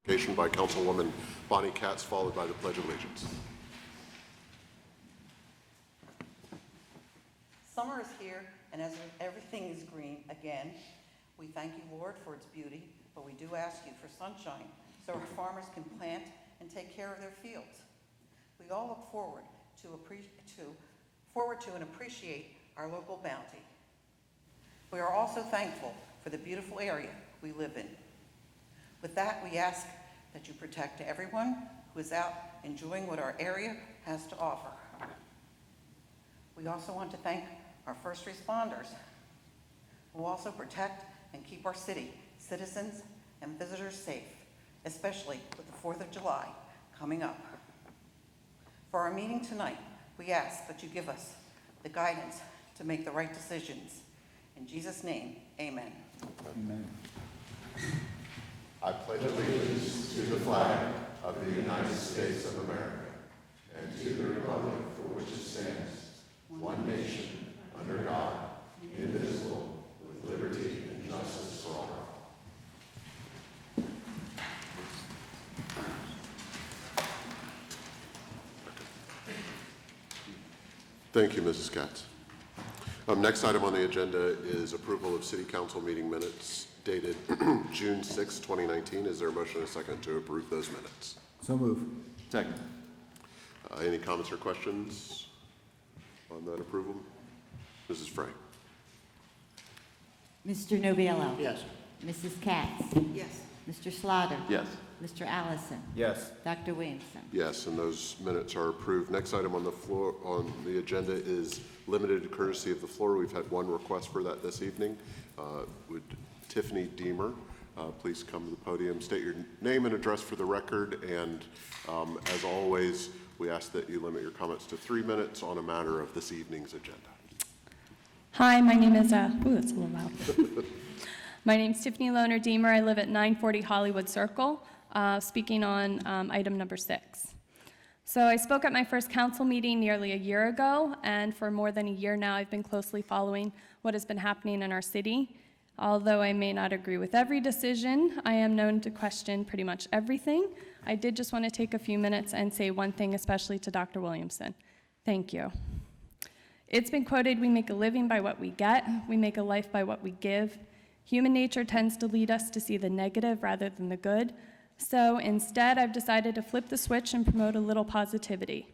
By Councilwoman Bonnie Katz, followed by the Pledge of Allegiance. Summer is here, and as everything is green again, we thank you, Lord, for its beauty, but we do ask you for sunshine so our farmers can plant and take care of their fields. We all look forward to and appreciate our local bounty. We are also thankful for the beautiful area we live in. With that, we ask that you protect everyone who is out enjoying what our area has to offer. We also want to thank our first responders who also protect and keep our city, citizens, and visitors safe, especially with the 4th of July coming up. For our meeting tonight, we ask that you give us the guidance to make the right decisions. In Jesus' name, amen. Amen. I pledge allegiance to the flag of the United States of America and to the republic for which it stands, one nation, under God, indivisible, with liberty and justice for all. Thank you, Mrs. Katz. Next item on the agenda is approval of City Council meeting minutes dated June 6, 2019. Is there a motion and a second to approve those minutes? So move. Second. Any comments or questions on that approval? Mrs. Frey. Mr. Noviello. Yes. Mrs. Katz. Yes. Mr. Slaughter. Yes. Mr. Allison. Yes. Dr. Williamson. Yes, and those minutes are approved. Next item on the floor on the agenda is limited courtesy of the floor. We've had one request for that this evening. Would Tiffany Deemer please come to the podium, state your name and address for the record, and as always, we ask that you limit your comments to 3 minutes on a matter of this evening's agenda. Hi, my name is, ooh, that's a little loud. My name's Tiffany Lohner Deemer. I live at 940 Hollywood Circle, speaking on item number 6. So I spoke at my first council meeting nearly a year ago, and for more than a year now, I've been closely following what has been happening in our city. Although I may not agree with every decision, I am known to question pretty much everything. I did just want to take a few minutes and say one thing, especially to Dr. Williamson. Thank you. It's been quoted, "We make a living by what we get, we make a life by what we give." Human nature tends to lead us to see the negative rather than the good. So instead, I've decided to flip the switch and promote a little positivity.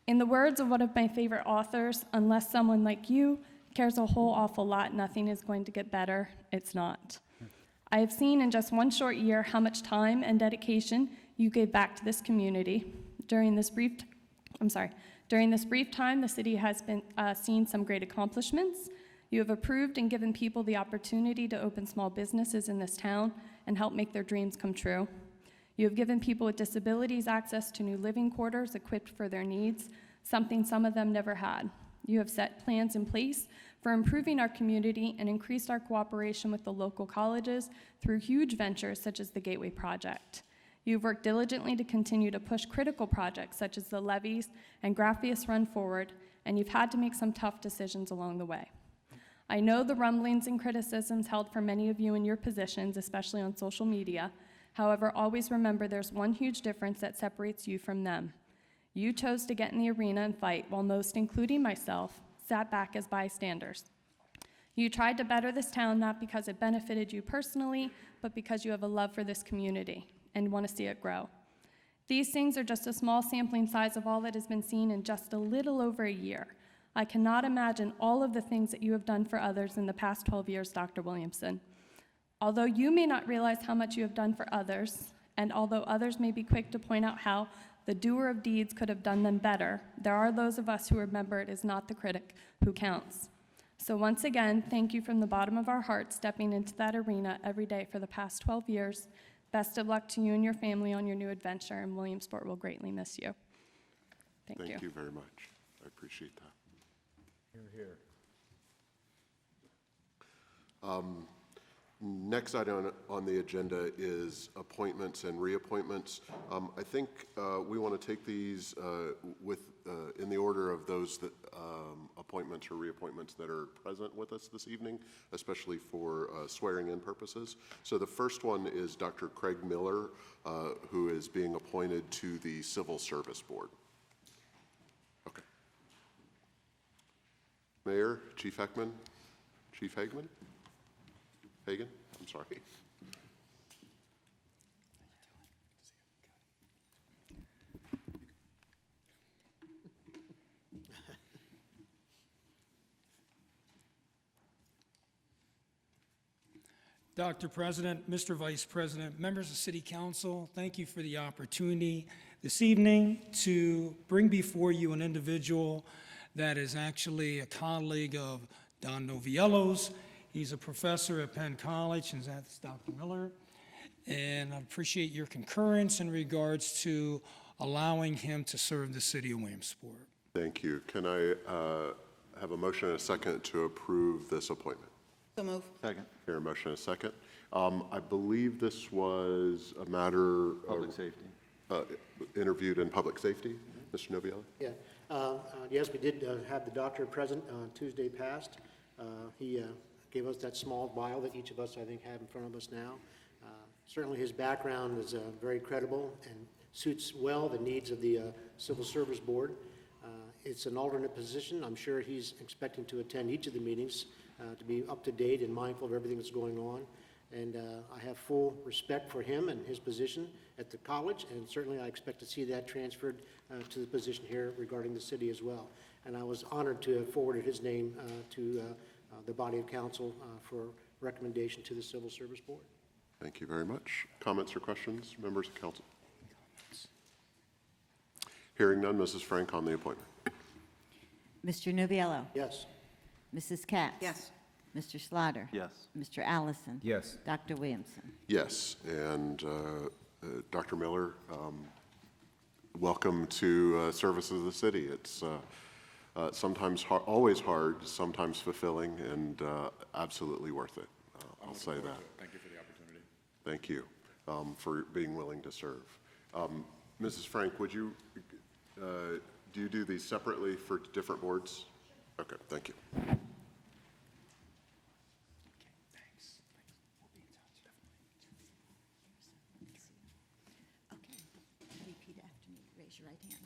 In the words of one of my favorite authors, unless someone like you cares a whole awful lot, nothing is going to get better. It's not. I have seen in just one short year how much time and dedication you gave back to this community. During this brief time, the city has been seen some great accomplishments. You have approved and given people the opportunity to open small businesses in this town and help make their dreams come true. You have given people with disabilities access to new living quarters equipped for their needs, something some of them never had. You have set plans in place for improving our community and increased our cooperation with the local colleges through huge ventures such as the Gateway Project. You've worked diligently to continue to push critical projects such as the levees and Graphius Run Forward, and you've had to make some tough decisions along the way. I know the rumblings and criticisms held for many of you in your positions, especially on social media. However, always remember there's one huge difference that separates you from them. You chose to get in the arena and fight, while most, including myself, sat back as bystanders. You tried to better this town not because it benefited you personally, but because you have a love for this community and want to see it grow. These things are just a small sampling size of all that has been seen in just a little over a year. I cannot imagine all of the things that you have done for others in the past 12 years, Dr. Williamson. Although you may not realize how much you have done for others, and although others may be quick to point out how the doer of deeds could have done them better, there are those of us who remember it is not the critic who counts. So once again, thank you from the bottom of our hearts stepping into that arena every day for the past 12 years. Best of luck to you and your family on your new adventure, and Williamsport will greatly miss you. Thank you. Thank you very much. I appreciate that. Here, here. Next item on the agenda is appointments and reappointments. I think we want to take these in the order of those that, appointments or reappointments that are present with us this evening, especially for swearing-in purposes. So the first one is Dr. Craig Miller, who is being appointed to the Civil Service Board. Okay. Mayor, Chief Heckman, Chief Hagman? Hagan? I'm sorry. Dr. President, Mr. Vice President, members of City Council, thank you for the opportunity this evening to bring before you an individual that is actually a colleague of Don Noviello's. He's a professor at Penn College, and that's Dr. Miller. And I appreciate your concurrence in regards to allowing him to serve the city of Williamsport. Thank you. Can I have a motion and a second to approve this appointment? So move. Second. Here, a motion and a second. I believe this was a matter Public safety. interviewed in public safety, Mr. Noviello? Yeah, yes, we did have the doctor present Tuesday past. He gave us that small bio that each of us, I think, have in front of us now. Certainly his background is very credible and suits well the needs of the Civil Service Board. It's an alternate position. I'm sure he's expecting to attend each of the meetings to be up to date and mindful of everything that's going on. And I have full respect for him and his position at the college, and certainly I expect to see that transferred to the position here regarding the city as well. And I was honored to have forwarded his name to the body of council for recommendation to the Civil Service Board. Thank you very much. Comments or questions, members of council? Hearing none, Mrs. Frank on the appointment. Mr. Noviello? Yes. Mrs. Katz? Yes. Mr. Slaughter? Yes. Mr. Allison? Yes. Dr. Williamson? Yes, and Dr. Miller, welcome to service of the city. It's sometimes always hard, sometimes fulfilling, and absolutely worth it. I'll say that. Thank you for the opportunity. Thank you for being willing to serve. Mrs. Frank, would you, do you do these separately for different boards? Okay, thank you. Okay, repeat after me. Raise your right hand.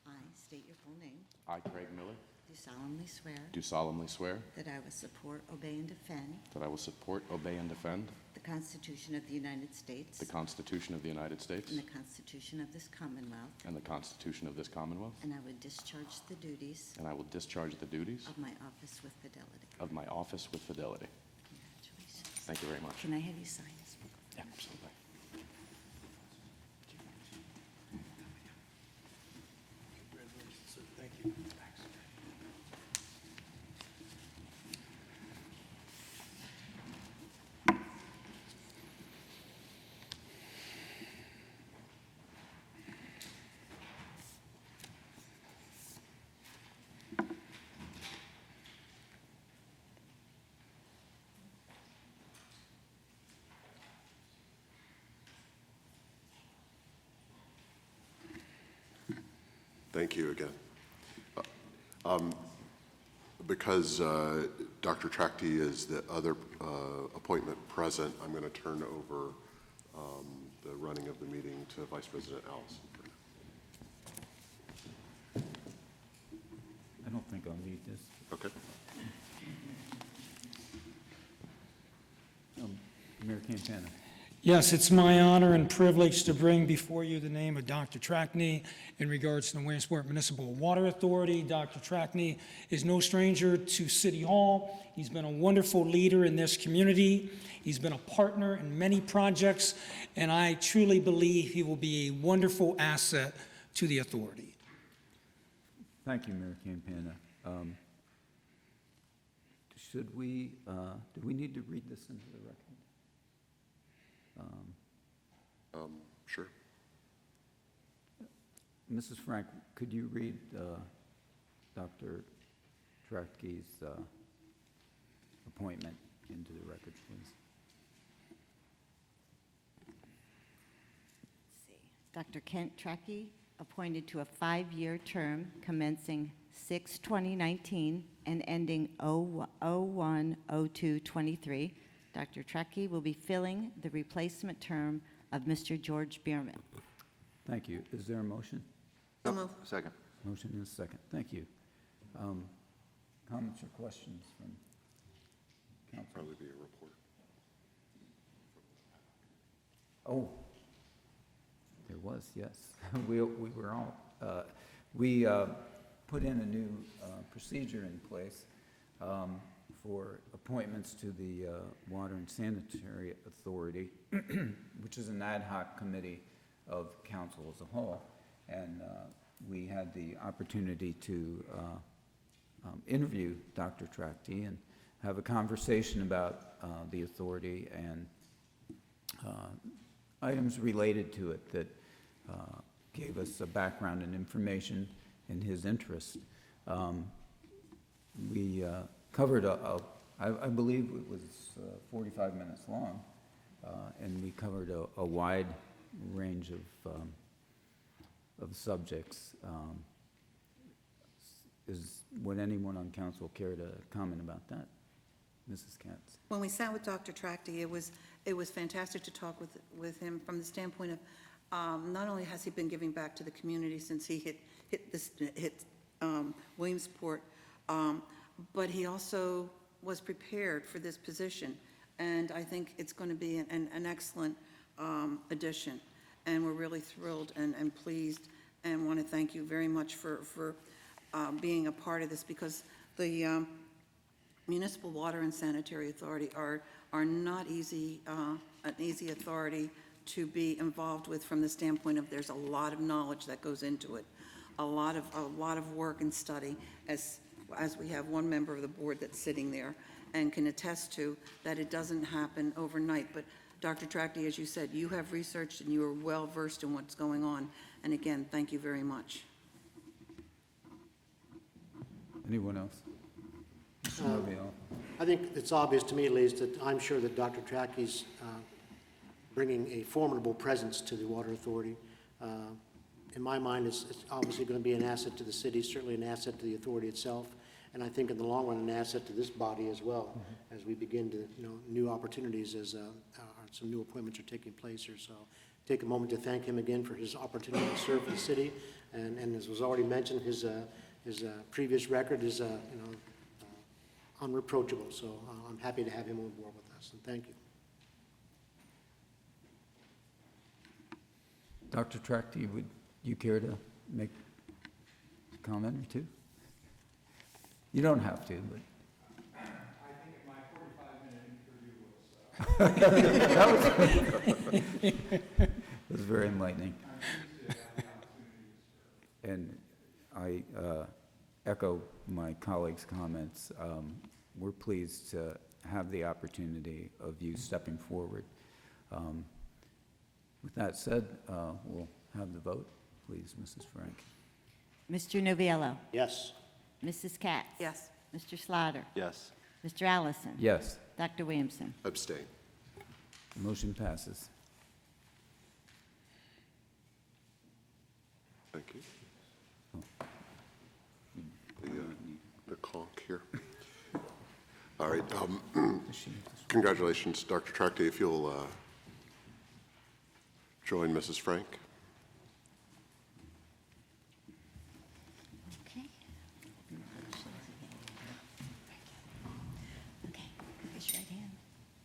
I state your full name. I, Craig Miller, Do solemnly swear do solemnly swear that I will support, obey, and defend that I will support, obey, and defend the Constitution of the United States the Constitution of the United States and the Constitution of this Commonwealth, and the Constitution of this Commonwealth, and I will discharge the duties and I will discharge the duties of my office with fidelity. of my office with fidelity. Congratulations. Thank you very much. Can I have you sign this book? Yeah, absolutely. Thank you again. Because Dr. Tracty is the other appointment present, I'm going to turn over the running of the meeting to Vice President Allison. I don't think I'll need this. Okay. Mayor Campana. Yes, it's my honor and privilege to bring before you the name of Dr. Trackney in regards to the Williamsport Municipal Water Authority. Dr. Trackney is no stranger to City Hall. He's been a wonderful leader in this community. He's been a partner in many projects, and I truly believe he will be a wonderful asset to the authority. Thank you, Mayor Campana. Do we need to read this into the record? Sure. Mrs. Frank, could you read Dr. Trachtke's appointment into the record, please. See. Dr. Kent Tracky, appointed to a 5-year term commencing 6/2019 and ending 01/02/23. Dr. Tracky will be filling the replacement term of Mr. George Bierman. Thank you. Is there a motion? So move. Second. Motion and a second. Thank you. Comments or questions from council? Probably be a report. Oh, there was, yes. We were all, we put in a new procedure in place for appointments to the Water and Sanitary Authority, which is an ad hoc committee of council as a whole. And we had the opportunity to interview Dr. Trachte and have a conversation about the authority and items related to it that gave us a background and information in his interest. We covered I believe it was 45 minutes long, and we covered a wide range of subjects. Would anyone on council care to comment about that? Mrs. Katz? When we sat with Dr. Trachte, it was fantastic to talk with him from the standpoint of not only has he been giving back to the community since he hit Williamsport, but he also was prepared for this position, and I think it's going to be an excellent addition. And we're really thrilled and pleased, and want to thank you very much for being a part of this, because the Municipal Water and Sanitary Authority are not an easy authority to be involved with, from the standpoint of there's a lot of knowledge that goes into it, a lot of work and study, as we have one member of the board that's sitting there and can attest to that it doesn't happen overnight. But Dr. Trachte, as you said, you have researched and you are well versed in what's going on. And again, thank you very much. Anyone else? Mr. Novio? I think it's obvious to me, at least, that I'm sure that Dr. Trachte's bringing a formidable presence to the Water Authority. In my mind, it's obviously going to be an asset to the city, certainly an asset to the authority itself, and I think in the long run, an asset to this body as well, as we begin to, new opportunities as some new appointments are taking place here. So take a moment to thank him again for his opportunity to serve the city, and as was already mentioned, his previous record is, unreproachable. So I'm happy to have him on board with us, and thank you. Dr. Trachte, would you care to make a comment or two? You don't have to, but. I think my 45-minute interview was. That was very enlightening. And I echo my colleagues' comments. We're pleased to have the opportunity of you stepping forward. With that said, we'll have the vote. Please, Mrs. Frank. Mr. Noviello? Yes. Mrs. Katz? Yes. Mr. Slaughter? Yes. Mr. Allison? Yes, Dr. Williamson? Abstain. the motion passes. Thank you. The conch here. All right. Congratulations, Dr. Trachte. If you'll join Mrs. Frank. Okay. Okay, raise your right hand.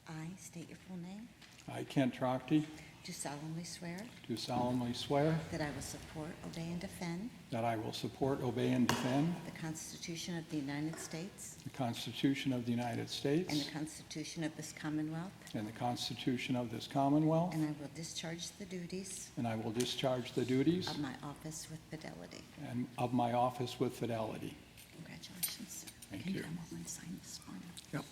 I state your full name. I, Kent Trachte, Do solemnly swear do solemnly swear that I will support, obey, and defend that I will support, obey, and defend the Constitution of the United States the Constitution of the United and States the Constitution of this Commonwealth, and the Constitution of this Commonwealth, and I will discharge the duties and I will discharge the duties of my office with fidelity. and of my office with fidelity. Congratulations. Thank Can you you. come over and sign this for me? Yep.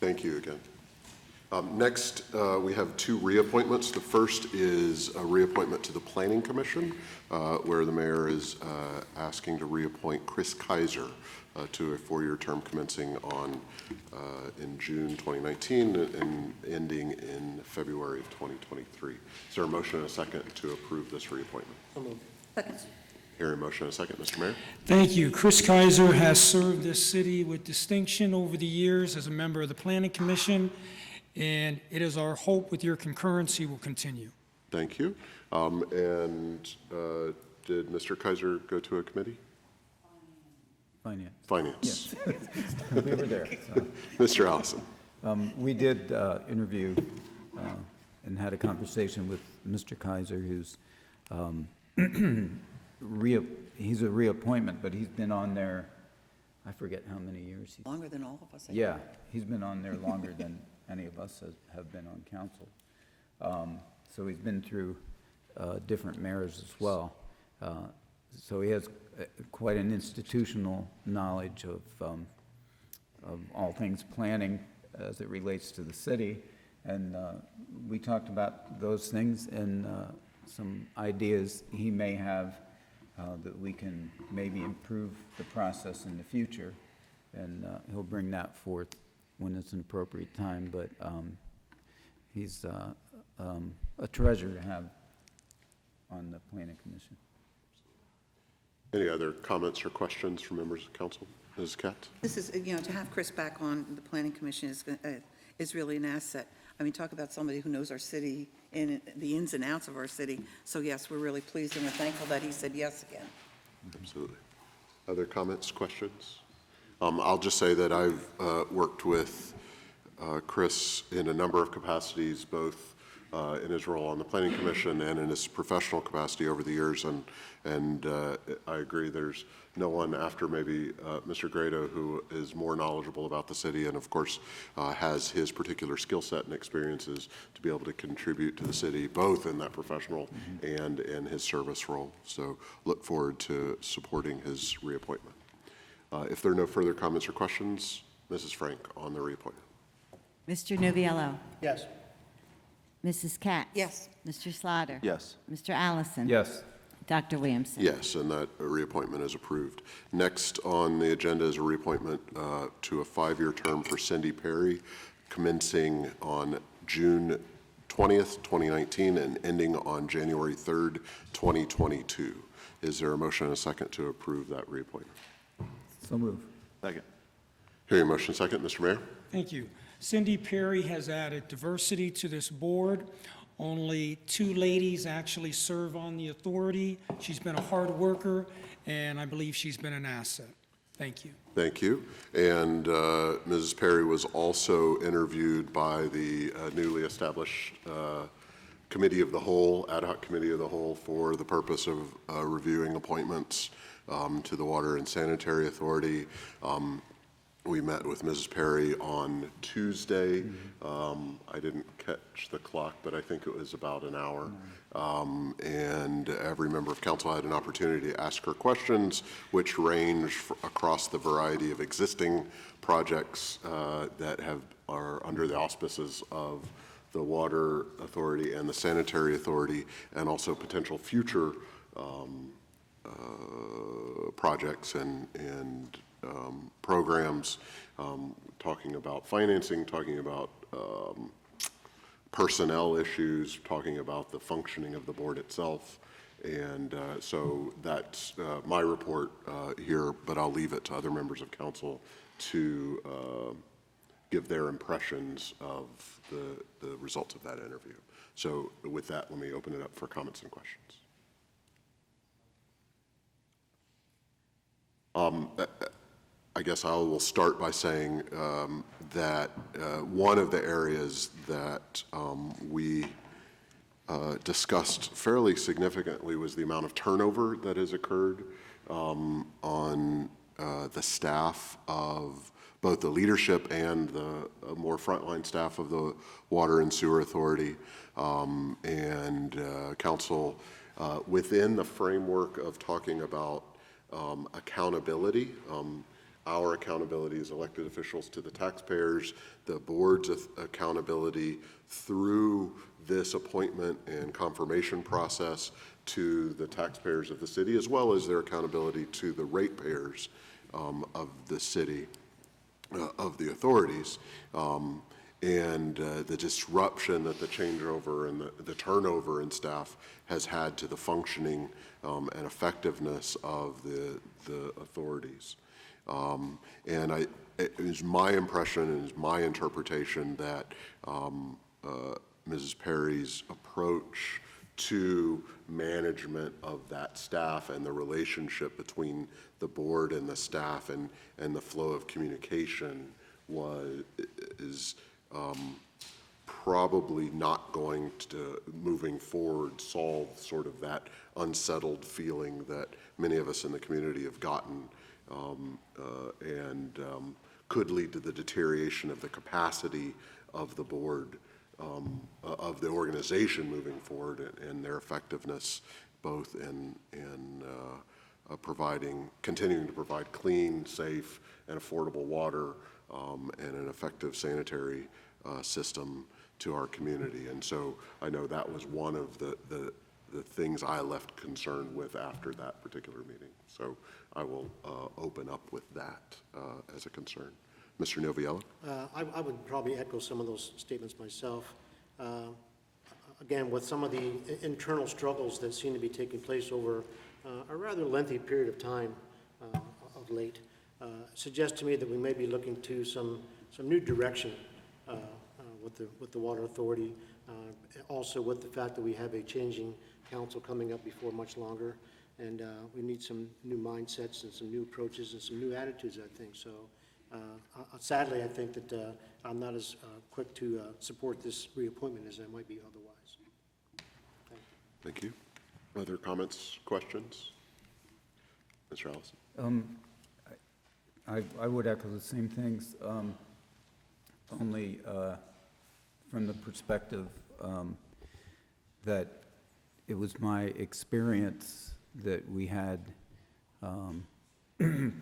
Thank you again. Next, we have two reappointments. The first is a reappointment to the Planning Commission, where the mayor is asking to reappoint Chris Kaiser to a four-year term commencing in June 2019 and ending in February of 2023. Is there a motion and a second to approve this reappointment? Second. Hearing a motion and a second, Mr. Mayor. Thank you. Chris Kaiser has served this city with distinction over the years as a member of the Planning Commission, and it is our hope with your concurrence he will continue. Thank you. Did Mr. Kaiser go to a committee? Finance. Finance. Yes. We were there. So. Mr. Allison. We did interview and had a conversation with Mr. Kaiser, who's he's a reappointment, but he's been on there, I forget how many years. Longer than all of us. I think. Yeah, he's been on there longer than any of us have been on council. So he's been through different mayors as well. So he has quite an institutional knowledge of all things planning as it relates to the city. And we talked about those things and some ideas he may have that we can maybe improve the process in the future. And he'll bring that forth when it's an appropriate time. But he's a treasure to have on the Planning Commission. Any other comments or questions from members of council? Ms. Katz? This is, to have Chris back on the Planning Commission is really an asset. I mean, talk about somebody who knows our city and the ins and outs of our city. So yes, we're really pleased and we're thankful that he said yes again. Absolutely. Other comments, questions? I'll just say that I've worked with Chris in a number of capacities, both in his role on the Planning Commission and in his professional capacity over the years, and I agree there's no one after maybe Mr. Grado who is more knowledgeable about the city and of course has his particular skill set and experiences to be able to contribute to the city both in that professional and in his service role. So look forward to supporting his reappointment. If there are no further comments or questions, Mrs. Frank on the reappointment. Mr. Noviello. Yes. Mrs. Katz. Yes. Mr. Slaughter. Yes. Mr. Allison. Yes. Dr. Williamson. Yes, and that reappointment is approved. Next on the agenda is a reappointment to a 5-year term for Cindy Perry, commencing on June 20th, 2019, and ending on January 3rd, 2022. Is there a motion and a second to approve that reappointment? So move. Second. Hearing motion second, Mr. Mayor. Thank you. Cindy Perry has added diversity to this board. Only 2 ladies actually serve on the authority. She's been a hard worker, and I believe she's been an asset. Thank you. Thank you. And Mrs. Perry was also interviewed by the newly established Committee of the Whole, Ad hoc Committee of the Whole, for the purpose of reviewing appointments to the Water and Sanitary Authority. We met with Mrs. Perry on Tuesday. I didn't catch the clock, but I think it was about an hour. And every member of council had an opportunity to ask her questions, which range across the variety of existing projects that are under the auspices of the Water Authority and the Sanitary Authority, and also potential future projects and programs, talking about financing, talking about personnel issues, talking about the functioning of the board itself. And so that's my report here, but I'll leave it to other members of council to give their impressions of the results of that interview. So with that, let me open it up for comments and questions. I guess I will start by saying that one of the areas that we discussed fairly significantly was the amount of turnover that has occurred on the staff of both the leadership and the more frontline staff of the Water and Sewer Authority, and council within the framework of talking about accountability. our accountability as elected officials to the taxpayers, the board's accountability through this appointment and confirmation process to the taxpayers of the city, as well as their accountability to the ratepayers of the city, of the authorities, and the disruption that the changeover and the turnover in staff has had to the functioning and effectiveness of the authorities. And it is my impression and is my interpretation that Mrs. Perry's approach to management of that staff and the relationship between the board and the staff and the flow of communication is probably not going to, moving forward, solve sort of that unsettled feeling that many of us in the community have gotten, and could lead to the deterioration of the capacity of the board, of the organization moving forward, and their effectiveness both in continuing to provide clean, safe, and affordable water, and an effective sanitary system to our community. And so I know that was one of the things I left concerned with after that particular meeting. So I will open up with that as a concern. Mr. Noviello? I would probably echo some of those statements myself. Again, with some of the internal struggles that seem to be taking place over a rather lengthy period of time of late, suggests to me that we may be looking to some new direction with the Water Authority. Also with the fact that we have a changing council coming up before much longer, and we need some new mindsets and some new approaches and some new attitudes, I think. So sadly, I think that I'm not as quick to support this reappointment as I might be otherwise. Thank you. Other comments, questions? Mr. Allison? I would echo the same things, only from the perspective that it was my experience that we had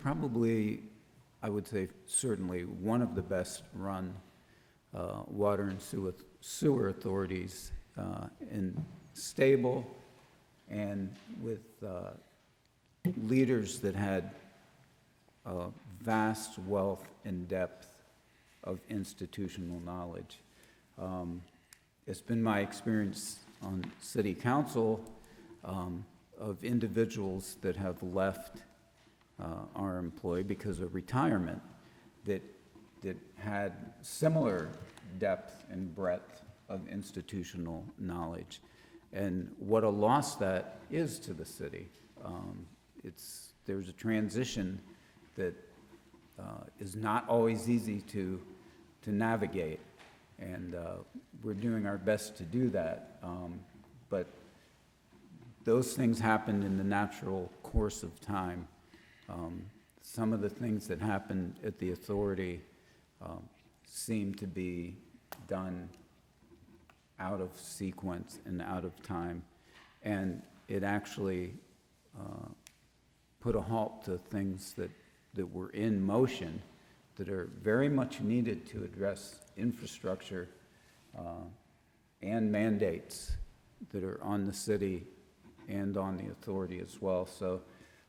probably, I would say certainly, one of the best run water and sewer authorities, and stable, and with leaders that had a vast wealth and depth of institutional knowledge. It's been my experience on city council of individuals that have left our employ because of retirement that had similar depth and breadth of institutional knowledge. And what a loss that is to the city. There's a transition that is not always easy to navigate, and we're doing our best to do that. But those things happen in the natural course of time. Some of the things that happen at the authority seem to be done out of sequence and out of time, and it actually put a halt to things that were in motion that are very much needed to address infrastructure and mandates that are on the city and on the authority as well. So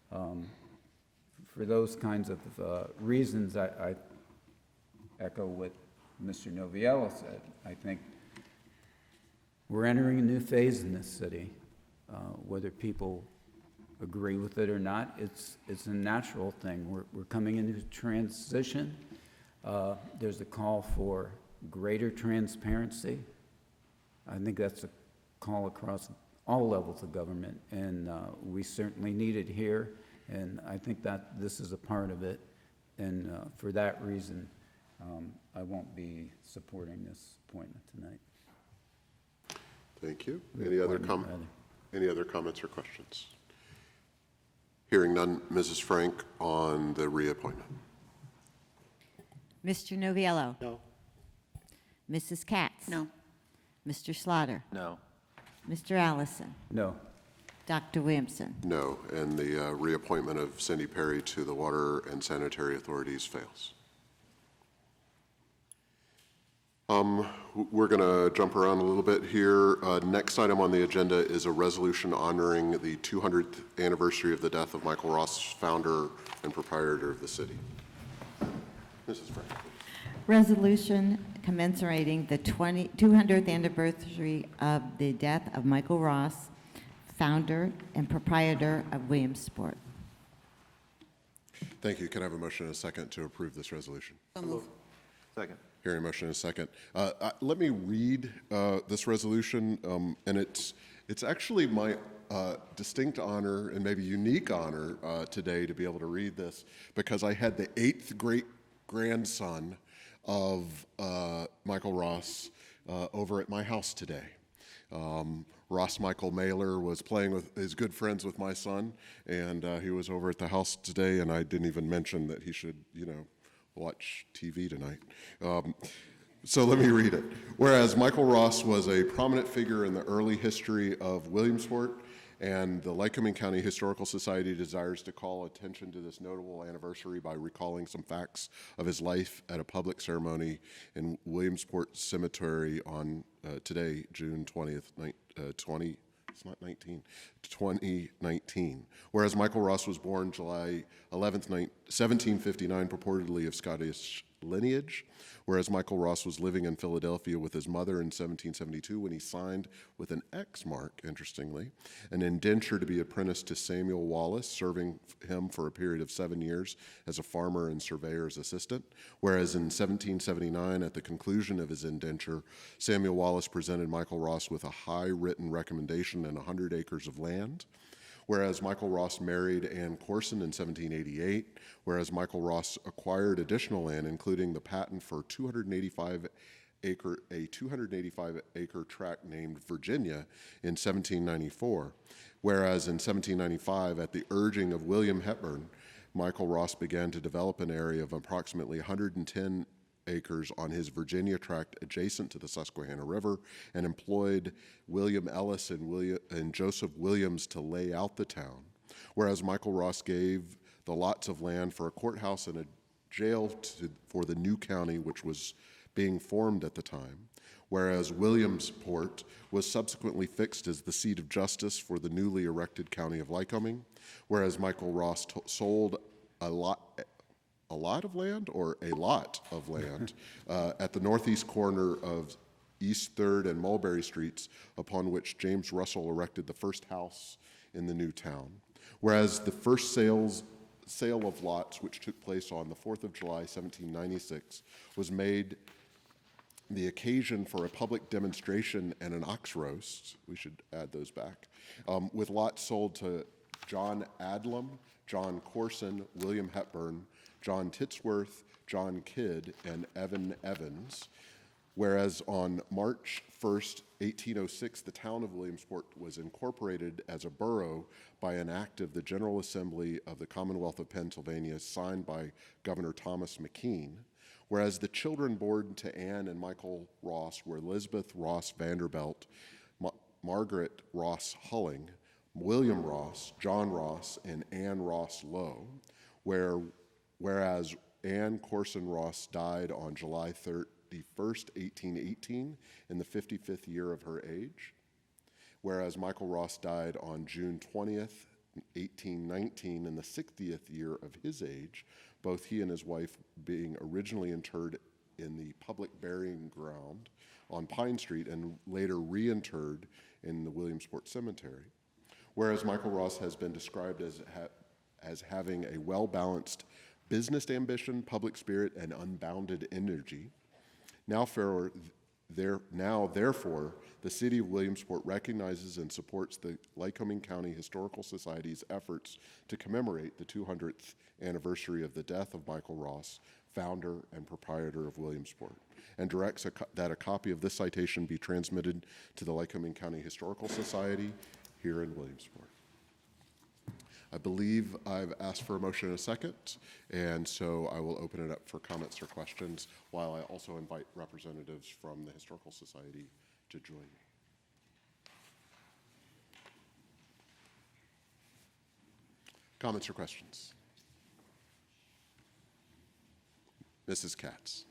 for those kinds of reasons, I echo what Mr. Noviello said. I think we're entering a new phase in this city. Whether people agree with it or not, it's a natural thing. We're coming into transition. There's a call for greater transparency. I think that's a call across all levels of government, and we certainly need it here, and I think that this is a part of it. And for that reason, I won't be supporting this appointment tonight. Thank you. Any other comments or questions? Hearing none, Mrs. Frank on the reappointment. Mr. Noviello? No. Mrs. Katz? No. Mr. Slaughter? No. Mr. Allison? No. Dr. Williamson. No. And the reappointment of Cindy Perry to the Water and Sanitary Authorities fails. We're going to jump around a little bit here. Next item on the agenda is a resolution honoring the 200th anniversary of the death of Michael Ross, founder and proprietor of the city. Mrs. Frank. Resolution commencerating the 200th anniversary of the death of Michael Ross, founder and proprietor of Williamsport. Thank you. Can I have a motion and a second to approve this resolution? So moved. Second. Hearing a motion and a second. Let me read this resolution, and it's actually my distinct honor and maybe unique honor today to be able to read this, because I had the 8th great-grandson of Michael Ross over at my house today. Ross Michael Mailer was playing with his good friends with my son, and he was over at the house today, and I didn't even mention that he should, watch TV tonight. So let me read it. Whereas Michael Ross was a prominent figure in the early history of Williamsport, and the Lycoming County Historical Society desires to call attention to this notable anniversary by recalling some facts of his life at a public ceremony in Williamsport Cemetery on today, June 20th, 2019. Whereas Michael Ross was born July 11th, 1759, purportedly of Scottish lineage. Whereas Michael Ross was living in Philadelphia with his mother in 1772 when he signed with an X mark, interestingly, an indenture to be apprenticed to Samuel Wallace, serving him for a period of 7 years as a farmer and surveyor's assistant. Whereas in 1779, at the conclusion of his indenture, Samuel Wallace presented Michael Ross with a high written recommendation and 100 acres of land. Whereas Michael Ross married Ann Corson in 1788, whereas Michael Ross acquired additional land, including the patent for a 285 acre tract named Virginia in 1794. Whereas in 1795, at the urging of William Hepburn, Michael Ross began to develop an area of approximately 110 acres on his Virginia tract adjacent to the Susquehanna River, and employed William Ellis and Joseph Williams to lay out the town. Whereas Michael Ross gave the lots of land for a courthouse and a jail for the new county which was being formed at the time. Whereas Williamsport was subsequently fixed as the seat of justice for the newly erected county of Lycoming. Whereas Michael Ross sold a lot of land at the northeast corner of East 3rd and Mulberry Streets, upon which James Russell erected the first house in the new town. Whereas the first sale of lots, which took place on the 4th of July, 1796, was made the occasion for a public demonstration and an ox roast, we should add those back, with lots sold to John Adlam, John Corson, William Hepburn, John Titsworth, John Kidd, and Evan Evans. Whereas on March 1st, 1806, the town of Williamsport was incorporated as a borough by an act of the General Assembly of the Commonwealth of Pennsylvania signed by Governor Thomas McKean. Whereas the children born to Anne and Michael Ross were Elizabeth Ross Vanderbilt, Margaret Ross Hulling, William Ross, John Ross, and Anne Ross Lowe, whereas Anne Corson Ross died on July 31st, 1818, in the 55th year of her age, whereas Michael Ross died on June 20th, 1819, in the 60th year of his age, both he and his wife being originally interred in the public burying ground on Pine Street and later reinterred in the Williamsport Cemetery. Whereas Michael Ross has been described as having a well-balanced business ambition, public spirit, and unbounded energy. Therefore, the City of Williamsport recognizes and supports the Lycoming County Historical Society's efforts to commemorate the 200th anniversary of the death of Michael Ross, founder and proprietor of Williamsport, and directs that a copy of this citation be transmitted to the Lycoming County Historical Society here in Williamsport. I believe I've asked for a motion and a second, and so I will open it up for comments or questions while I also invite representatives from the Historical Society to join me. Comments or questions? Mrs. Katz.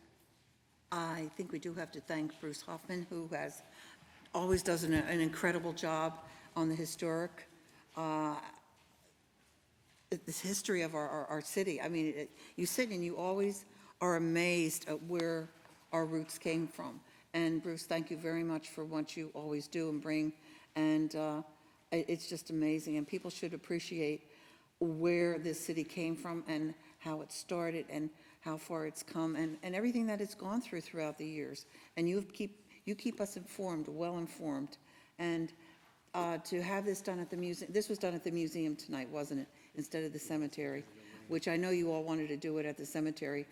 I think we do have to thank Bruce Hoffman, who always does an incredible job on the historic, this history of our city. I mean, you sit and you always are amazed at where our roots came from. And Bruce, thank you very much for what you always do and bring. And it's just amazing. And people should appreciate where this city came from and how it started and how far it's come and everything that it's gone through throughout the years. And you keep us informed, well informed. And to have this done at the museum, this was done at the museum tonight, wasn't it? Instead of the cemetery, which I know you all wanted to do it at the cemetery.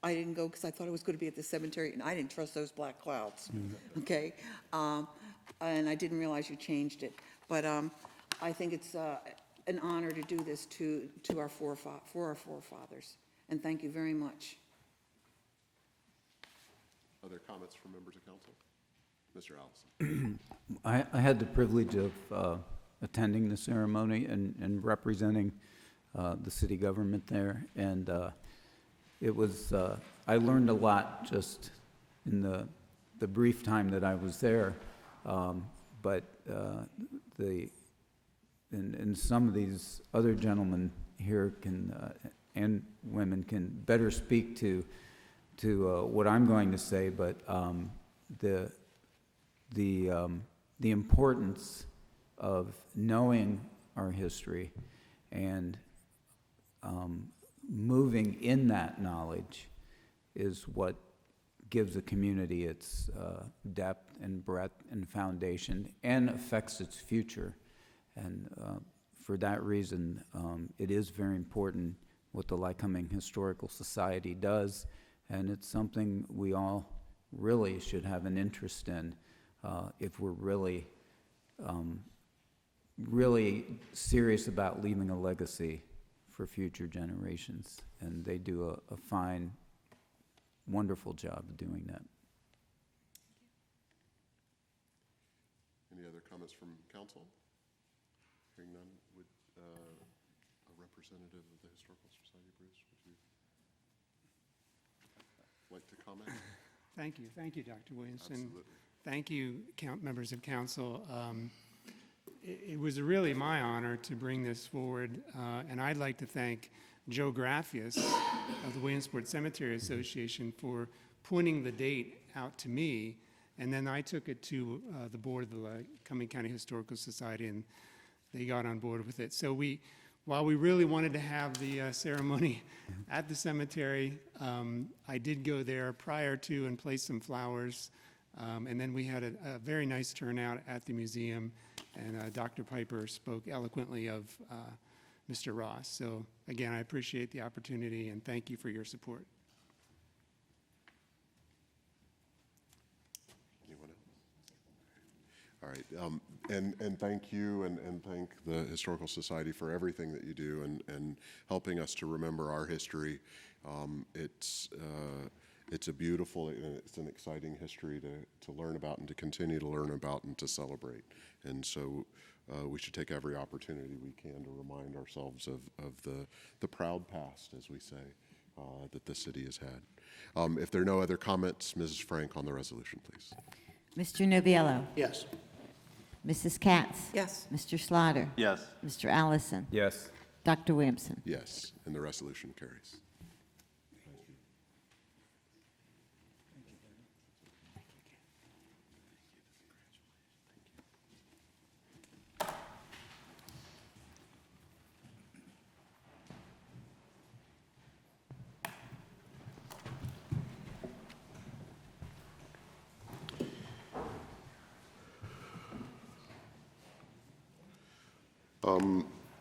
I didn't go because I thought it was going to be at the cemetery, and I didn't trust those black clouds, okay? And I didn't realize you changed it. But I think it's an honor to do this to our for our forefathers, and thank you very much. Other comments from members of council? Mr. Allison. I had the privilege of attending the ceremony and representing the city government there, and it was, I learned a lot just in the brief time that I was there, but and some of these other gentlemen here can, and women can better speak to what I'm going to say, but the importance of knowing our history and moving in that knowledge is what gives a community its depth and breadth and foundation and affects its future. And for that reason, it is very important what the Lycoming Historical Society does, and it's something we all really should have an interest in if we're really serious about leaving a legacy for future generations. And they do a fine, wonderful job of doing that. Any other comments from council? Hearing none, would a representative of the Historical Society, Bruce, would you like to comment? Thank you, Dr. Williamson. Absolutely. Thank you, members of council. It was really my honor to bring this forward, and I'd like to thank Joe Graffius of the Williamsport Cemetery Association for pointing the date out to me, and then I took it to the board of the Lycoming County Historical Society, and they got on board with it. So while we really wanted to have the ceremony at the cemetery, I did go there prior to and place some flowers, and then we had a very nice turnout at the museum, and Dr. Piper spoke eloquently of Mr. Ross. So again, I appreciate the opportunity and thank you for your support. Anyone else? All right, and thank you and thank the Historical Society for everything that you do and helping us to remember our history. It's a beautiful, it's an exciting history to learn about and to continue to learn about and to celebrate. And so we should take every opportunity we can to remind ourselves of the proud past, as we say, that the city has had. If there are no other comments, Mrs. Frank on the resolution, please. Mr. Noviello? Yes. Mrs. Katz? Yes. Mr. Slaughter? Yes. Mr. Allison? Yes. Dr. Williamson? Yes, and the resolution carries.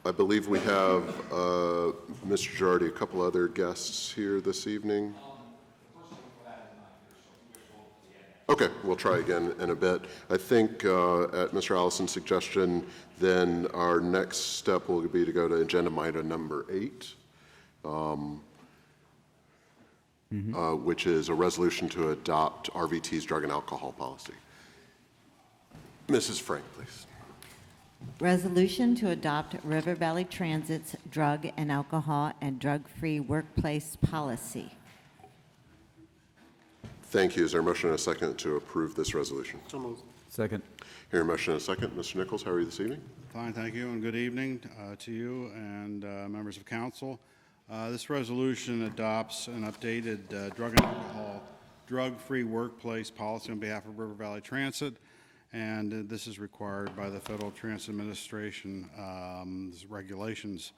I believe we have, Mr. Girardi, a couple other guests here this evening. Okay, we'll try again in a bit. I think at Mr. Allison's suggestion, then our next step will be to go to agenda item number 8, which is a resolution to adopt RVT's drug and alcohol policy. Mrs. Frank, please. Resolution to adopt River Valley Transit's drug and alcohol and drug-free workplace policy. Thank you. Is there a motion and a second to approve this resolution? So moved. Second. Hearing a motion and a second. Mr. Nichols, how are you this evening? Fine, thank you, and good evening to you and members of council. This resolution adopts an updated drug and alcohol drug-free workplace policy on behalf of River Valley Transit, and this is required by the Federal Transit Administration regulations.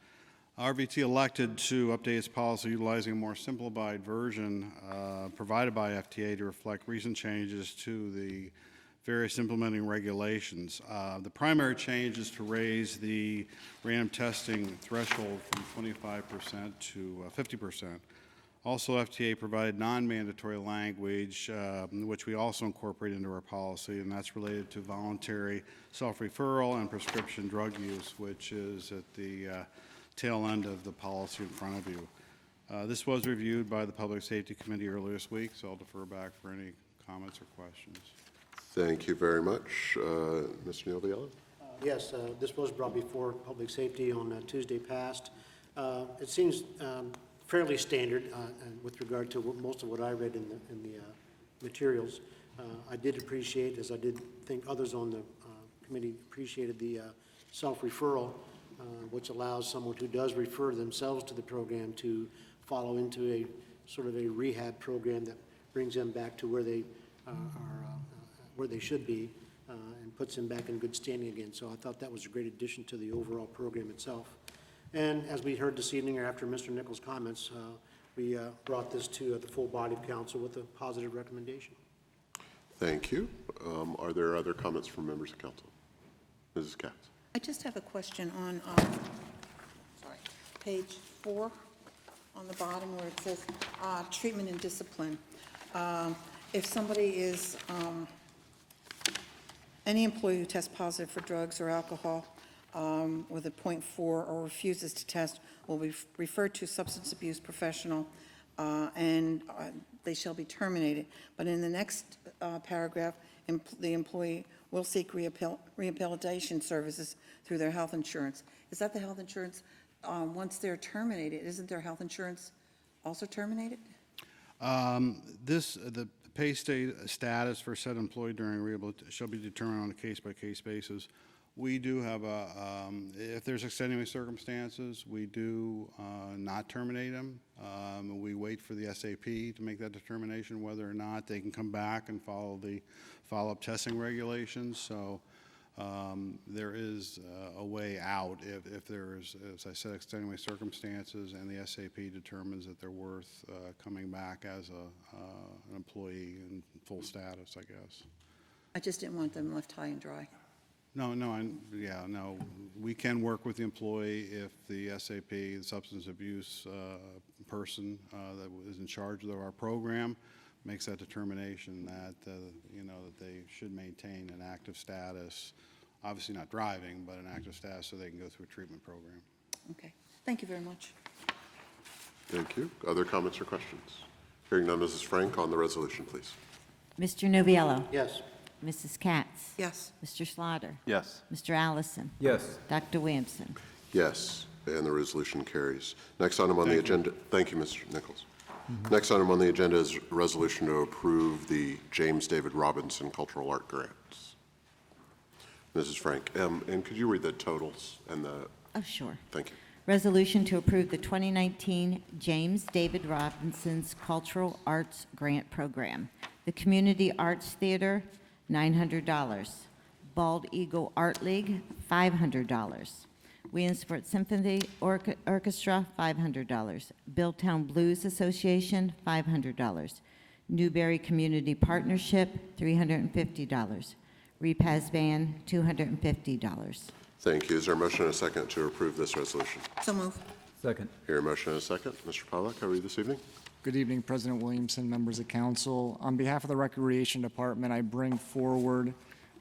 RVT elected to update its policy utilizing a more simplified version provided by FTA to reflect recent changes to the various implementing regulations. The primary change is to raise the random testing threshold from 25% to 50%. Also, FTA provided non-mandatory language, which we also incorporate into our policy, and that's related to voluntary self-referral and prescription drug use, which is at the tail end of the policy in front of you. This was reviewed by the Public Safety Committee earlier this week, so I'll defer back for any comments or questions. Thank you very much. Mr. Noviello? Yes, this was brought before Public Safety on Tuesday past. It seems fairly standard and with regard to most of what I read in the materials. I did appreciate, as I did think others on the committee appreciated, the self-referral, which allows someone who does refer themselves to the program to follow into a sort of a rehab program that brings them back to where they are, where they should be, and puts them back in good standing again. So I thought that was a great addition to the overall program itself. And as we heard this evening, or after Mr. Nichols' comments, we brought this to the full body of council with a positive recommendation. Thank you. Are there other comments from members of council? Mrs. Katz? I just have a question on, sorry, page 4 on the bottom where it says treatment and discipline. If somebody is, any employee who tests positive for drugs or alcohol with a 0.4 or refuses to test will be referred to a substance abuse professional and they shall be terminated. But in the next paragraph, the employee will seek rehabilitation services through their health insurance. Is that the health insurance? Once they're terminated, isn't their health insurance also terminated? The pay status for said employee during rehabilitation shall be determined on a case-by-case basis. We do have if there's extenuating circumstances, we do not terminate them. We wait for the SAP to make that determination whether or not they can come back and follow the follow-up testing regulations. So there is a way out if there is, as I said, extenuating circumstances and the SAP determines that they're worth coming back as an employee in full status, I guess. I just didn't want them left high and dry. No, we can work with the employee if the SAP, the substance abuse person that is in charge of our program, makes that determination that, that they should maintain an active status, obviously not driving, but an active status so they can go through a treatment program. Okay, thank you very much. Thank you. Other comments or questions? Hearing none, Mrs. Frank, on the resolution, please. Mr. Noviello? Yes. Mrs. Katz? Yes. Mr. Slaughter? Yes. Mr. Allison? Yes. Dr. Williamson? Yes, and the resolution carries. Next item on the agenda. Thank you, Mr. Nichols. Next item on the agenda is a resolution to approve the James David Robinson Cultural Art Grants. Mrs. Frank, and could you read the totals and the? Oh, sure. Thank you. Resolution to approve the 2019 James David Robinson's Cultural Arts Grant Program. The Community Arts Theater, $900. Bald Eagle Art League, $500. Williamsport Symphony Orchestra, $500. Billtown Blues Association, $500. Newberry Community Partnership, $350. Repaz Band, $250. Thank you. Is there a motion and a second to approve this resolution? So move. Second. Hear a motion and a second. Mr. Pollack, how are you this evening? Good evening, President Williamson, members of council. On behalf of the Recreation Department, I bring forward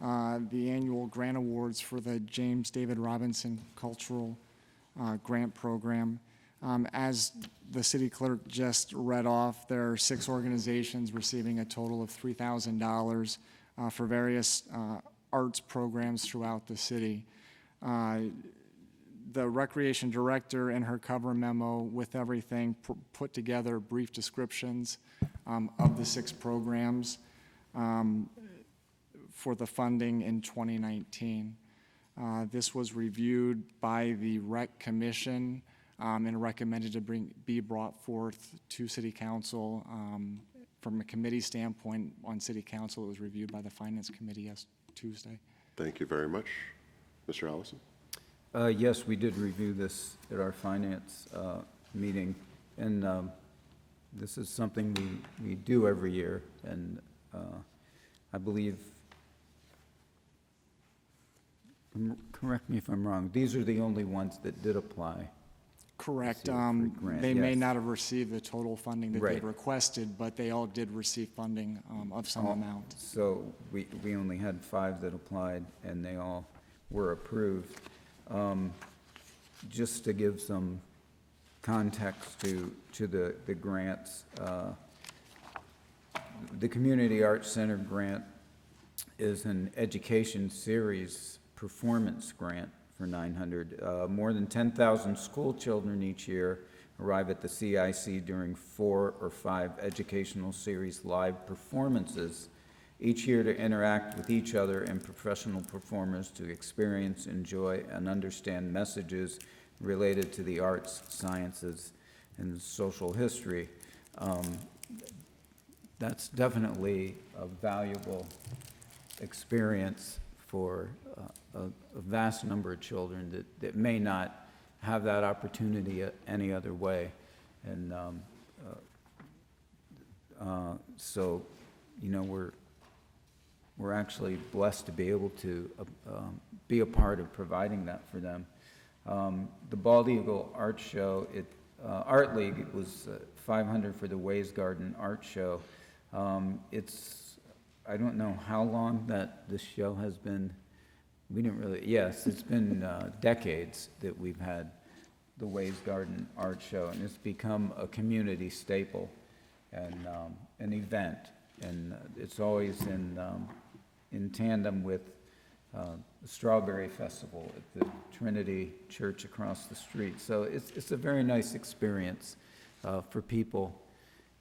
the annual grant awards for the James David Robinson Cultural Grant Program. As the city clerk just read off, there are 6 organizations receiving a total of $3,000 for various arts programs throughout the city. The recreation director in her cover memo with everything put together brief descriptions of the 6 programs for the funding in 2019. This was reviewed by the Rec Commission and recommended to be brought forth to City Council. From a committee standpoint, on City Council, it was reviewed by the Finance Committee Tuesday. Thank you very much. Mr. Allison? Yes, we did review this at our finance meeting, and this is something we do every year, and I believe, correct me if I'm wrong, these are the only ones that did apply. Correct. Receive a free grant, They may yes. not have received the total funding that they Right. requested, but they all did receive funding of some amount. So we only had 5 that applied, and they all were approved. Just to give some context to the grants, the Community Arts Center grant is an education series performance grant for $900. More than 10,000 school children each year arrive at the CIC during 4 or 5 educational series live performances each year to interact with each other and professional performers to experience, enjoy, and understand messages related to the arts, sciences, and social history. That's definitely a valuable experience for a vast number of children that may not have that opportunity any other way. And so, you know, we're actually blessed to be able to be a part of providing that for them. The Bald Eagle Art Show, Art League, it was $500 for the Ways Garden Art Show. I don't know how long that this show has been. We didn't really, yes, it's been decades that we've had the Ways Garden Art Show, and it's become a community staple and an event. And it's always in tandem with the Strawberry Festival at the Trinity Church across the street. So it's a very nice experience for people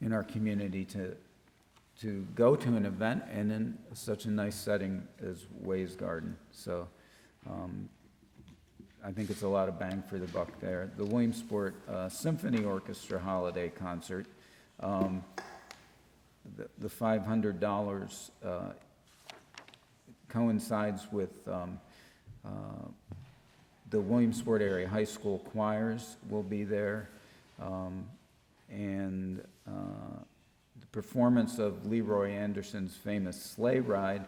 in our community to go to an event and in such a nice setting as Ways Garden. So I think it's a lot of bang for the buck there. The Williamsport Symphony Orchestra Holiday Concert, the $500 coincides with the Williamsport area high school choirs will be there, and the performance of Leroy Anderson's famous sleigh ride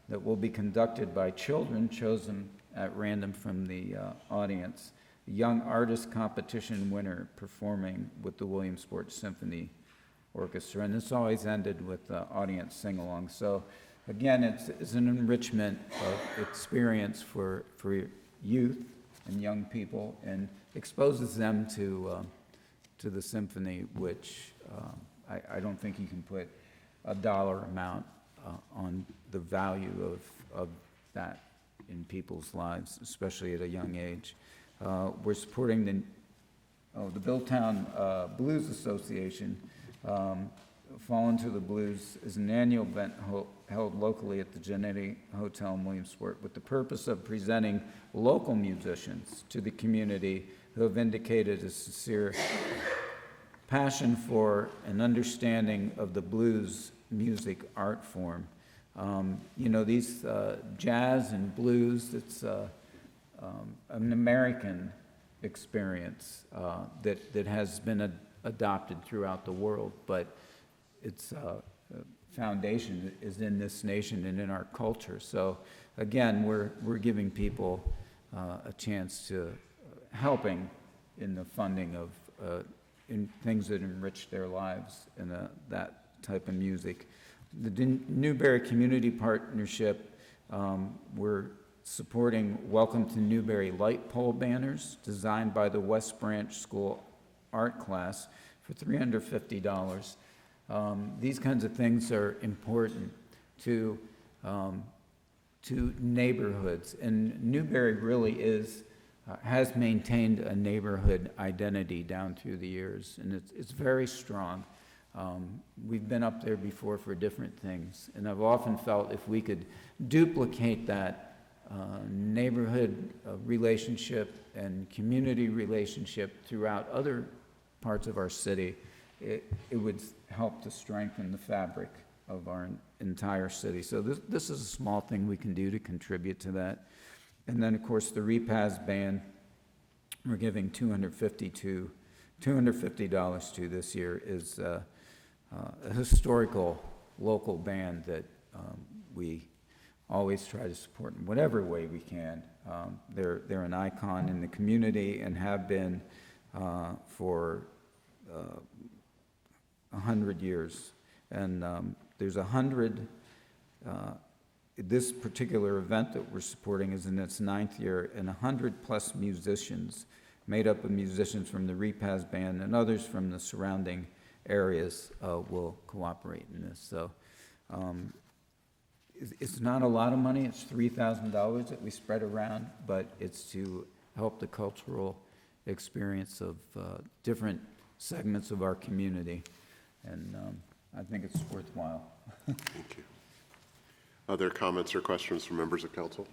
that will be conducted by children chosen at random from the audience. A young artist competition winner performing with the Williamsport Symphony Orchestra, and it's always ended with audience sing-along. So again, it's an enrichment of experience for youth and young people, and exposes them to the symphony, which I don't think you can put a dollar amount on the value of that in people's lives, especially at a young age. We're supporting the Billtown Blues Association. Fall into the Blues is an annual event held locally at the Genetti Hotel in Williamsport with the purpose of presenting local musicians to the community who have indicated a sincere passion for an understanding of the blues music art form. You know, these jazz and blues, it's an American experience that has been adopted throughout the world, but its foundation is in this nation and in our culture. So again, we're giving people a chance to helping in the funding of in things that enrich their lives and that type of music. The Newberry Community Partnership, we're supporting Welcome to Newberry light pole banners designed by the West Branch School art class for $350. These kinds of things are important to to neighborhoods. And Newberry really has maintained a neighborhood identity down through the years, and it's very strong. We've been up there before for different things, and I've often felt if we could duplicate that neighborhood relationship and community relationship throughout other parts of our city, it would help to strengthen the fabric of our entire city. So this is a small thing we can do to contribute to that. And then, of course, the Repaz Band, we're giving $250 to this year, is a historical local band that we always try to support in whatever way we can. They're an icon in the community and have been for 100 years. And there's 100, this particular event that we're supporting is in its 9th year, and 100+ musicians, made up of musicians from the Repaz Band and others from the surrounding areas, will cooperate in this. So it's not a lot of money. It's $3,000 that we spread around, but it's to help the cultural experience of different segments of our community. And I think it's worthwhile. Thank you. Other comments or questions from members of council?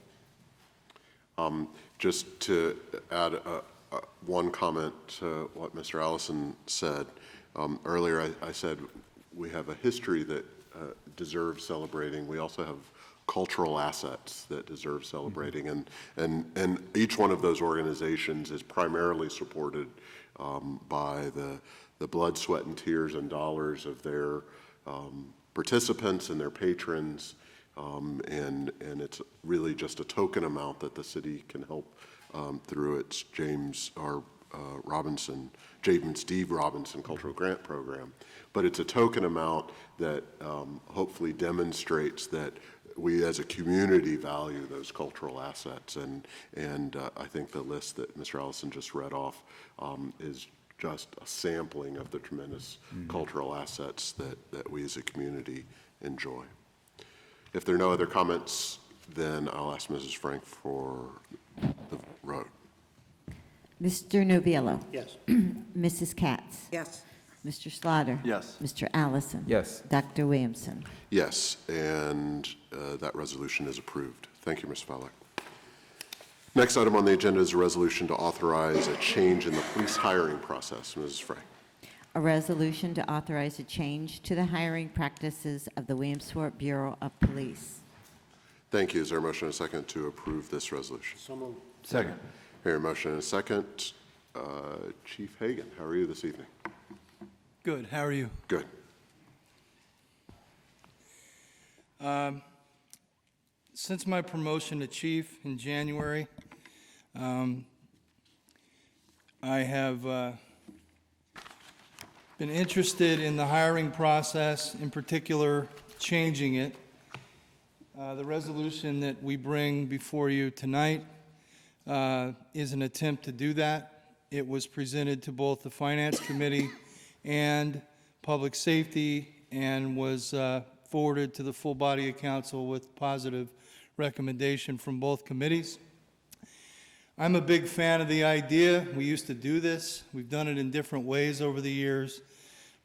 Just to add one comment to what Mr. Allison said. Earlier I said we have a history that deserves celebrating. We also have cultural assets that deserve celebrating, and each one of those organizations is primarily supported by the blood, sweat, and tears and dollars of their participants and their patrons, and it's really just a token amount that the city can help through its James Steve Robinson Cultural Grant Program. But it's a token amount that hopefully demonstrates that we as a community value those cultural assets, and I think the list that Mr. Allison just read off is just a sampling of the tremendous cultural assets that we as a community enjoy. If there are no other comments, then I'll ask Mrs. Frank for the vote. Mr. Novello? Yes. Mrs. Katz? Yes. Mr. Slaughter? Yes. Mr. Allison? Yes. Dr. Williamson? Yes, and that resolution is approved. Thank you, Ms. Fowler. Next item on the agenda is a resolution to authorize a change in the police hiring process. Mrs. Frank. A resolution to authorize a change to the hiring practices of the Williamsport Bureau of Police. Thank you. Is there a motion and a second to approve this resolution? So moved. Second. Here, a motion and a second. Chief Hagan, how are you this evening? Good. How are you? Good. Since my promotion to chief in January, I have been interested in the hiring process, in particular, changing it. The resolution that we bring before you tonight is an attempt to do that. It was presented to both the Finance Committee and Public Safety and was forwarded to the full body of council with positive recommendation from both committees. I'm a big fan of the idea. We used to do this. We've done it in different ways over the years.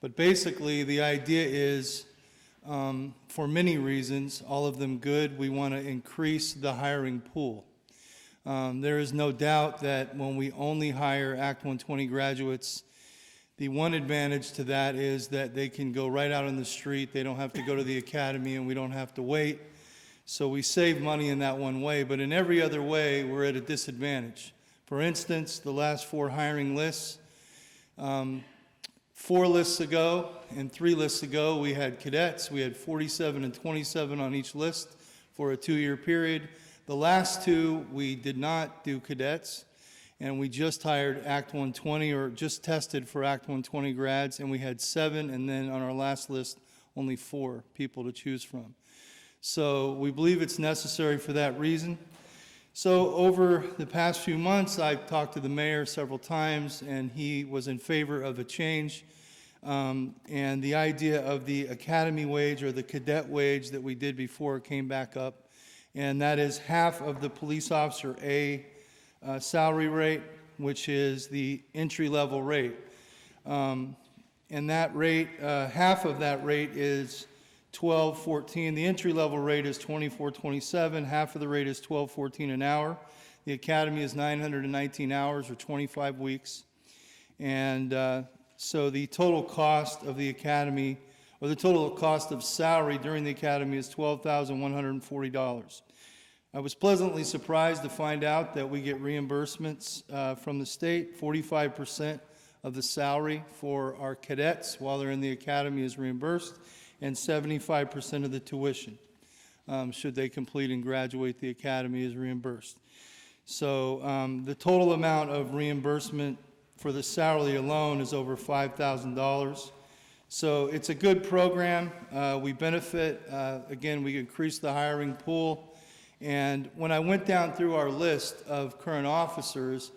But basically, the idea is, for many reasons, all of them good, we want to increase the hiring pool. There is no doubt that when we only hire Act 120 graduates, the one advantage to that is that they can go right out on the street. They don't have to go to the academy, and we don't have to wait. So we save money in that one way, but in every other way, we're at a disadvantage. For instance, the last 4 hiring lists, 4 lists ago and 3 lists ago, we had cadets. We had 47 and 27 on each list for a 2-year period. The last 2, we did not do cadets, and we just hired Act 120, or just tested for Act 120 grads, and we had 7, and then on our last list, only 4 people to choose from. So we believe it's necessary for that reason. So over the past few months, I've talked to the mayor several times, and he was in favor of a change. And the idea of the academy wage or the cadet wage that we did before came back up. and that is half of the police officer A salary rate, which is the entry-level rate. And that rate, half of that rate is $12.14. The entry-level rate is $24.27. Half of the rate is $12.14 an hour. The academy is 919 hours or 25 weeks. And so the total cost of the academy, or the total cost of salary during the academy, is $12,140. I was pleasantly surprised to find out that we get reimbursements from the state. 45% of the salary for our cadets while they're in the academy is reimbursed, and 75% of the tuition, should they complete and graduate the academy, is reimbursed. So the total amount of reimbursement for the salary alone is over $5,000. So it's a good program. We benefit. Again, we increase the hiring pool. And when I went down through our list of current officers,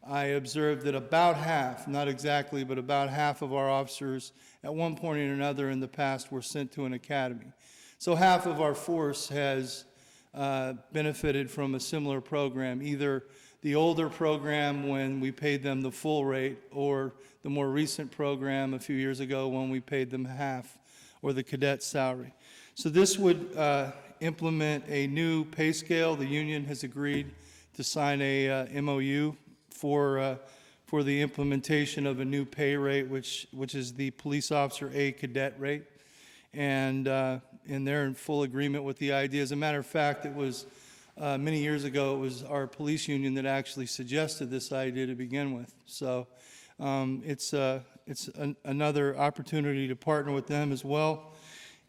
I observed that about half, not exactly, but about half of our officers at one point or another in the past were sent to an academy. So half of our force has benefited from a similar program, either the older program when we paid them the full rate, or the more recent program a few years ago when we paid them half, or the cadet salary. So this would implement a new pay scale. The union has agreed to sign a MOU for the implementation of a new pay rate, which is the police officer A cadet rate, and they're in full agreement with the idea. As a matter of fact, it was many years ago, it was our police union that actually suggested this idea to begin with. So it's another opportunity to partner with them as well,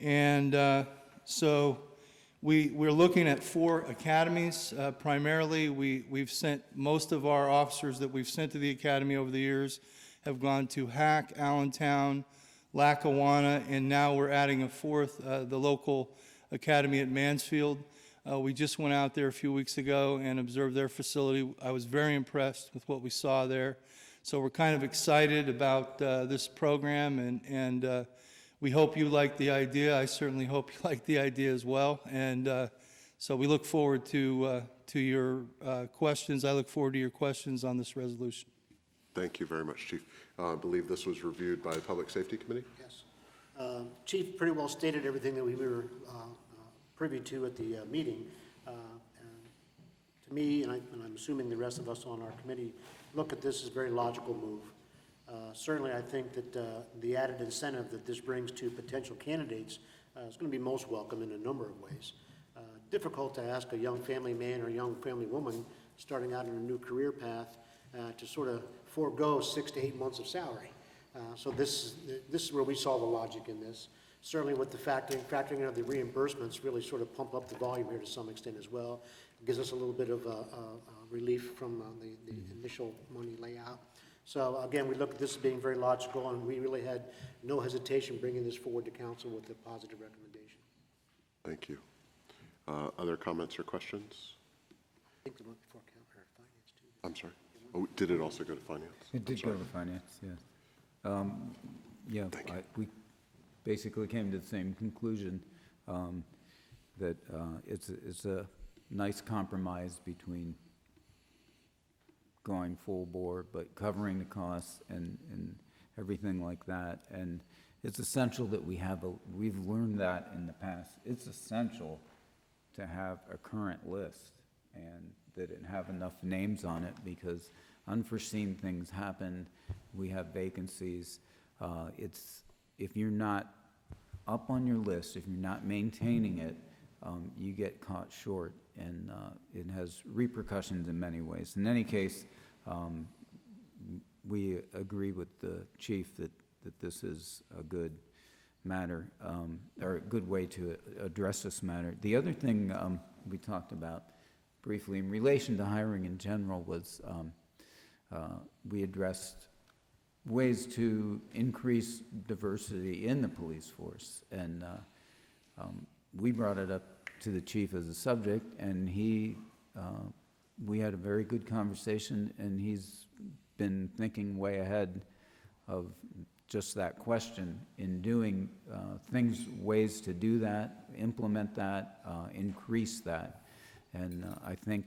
and so we're looking at 4 academies. Primarily, we've sent most of our officers that we've sent to the academy over the years have gone to Hack, Allentown, Lackawanna, and now we're adding a 4th, the local academy at Mansfield. We just went out there a few weeks ago and observed their facility. I was very impressed with what we saw there. So we're kind of excited about this program, and we hope you like the idea. I certainly hope you like the idea as well. And so we look forward to your questions. I look forward to your questions on this resolution. Thank you very much, Chief. I believe this was reviewed by the Public Safety Committee? Yes. Chief pretty well stated everything that we were privy to at the meeting. To me, and I'm assuming the rest of us on our committee, look at this as a very logical move. Certainly, I think that the added incentive that this brings to potential candidates is going to be most welcome in a number of ways. Difficult to ask a young family man or a young family woman starting out in a new career path to sort of forego 6 to 8 months of salary. So this is where we saw the logic in this. Certainly with the factoring of the reimbursements really sort of pump up the volume here to some extent as well. It gives us a little bit of relief from the initial money layout. So again, we look at this as being very logical, and we really had no hesitation bringing this forward to council with a positive recommendation. Thank you. Other comments or questions? I think the one before finance too. I'm sorry. Oh, did it also go to finance? It did go to finance, yes. We basically came to the same conclusion, that it's a nice compromise between going full bore, but covering the costs and everything like that. And it's essential that we've learned that in the past. It's essential to have a current list and that it have enough names on it, because unforeseen things happen. We have vacancies. If you're not up on your list, if you're not maintaining it, you get caught short, and it has repercussions in many ways. In any case, we agree with the chief that this is a good matter, or a good way to address this matter. The other thing we talked about briefly in relation to hiring in general was we addressed ways to increase diversity in the police force, and we brought it up to the chief as a subject, and we had a very good conversation, and he's been thinking way ahead of just that question in doing ways to do that, implement that, increase that. And I think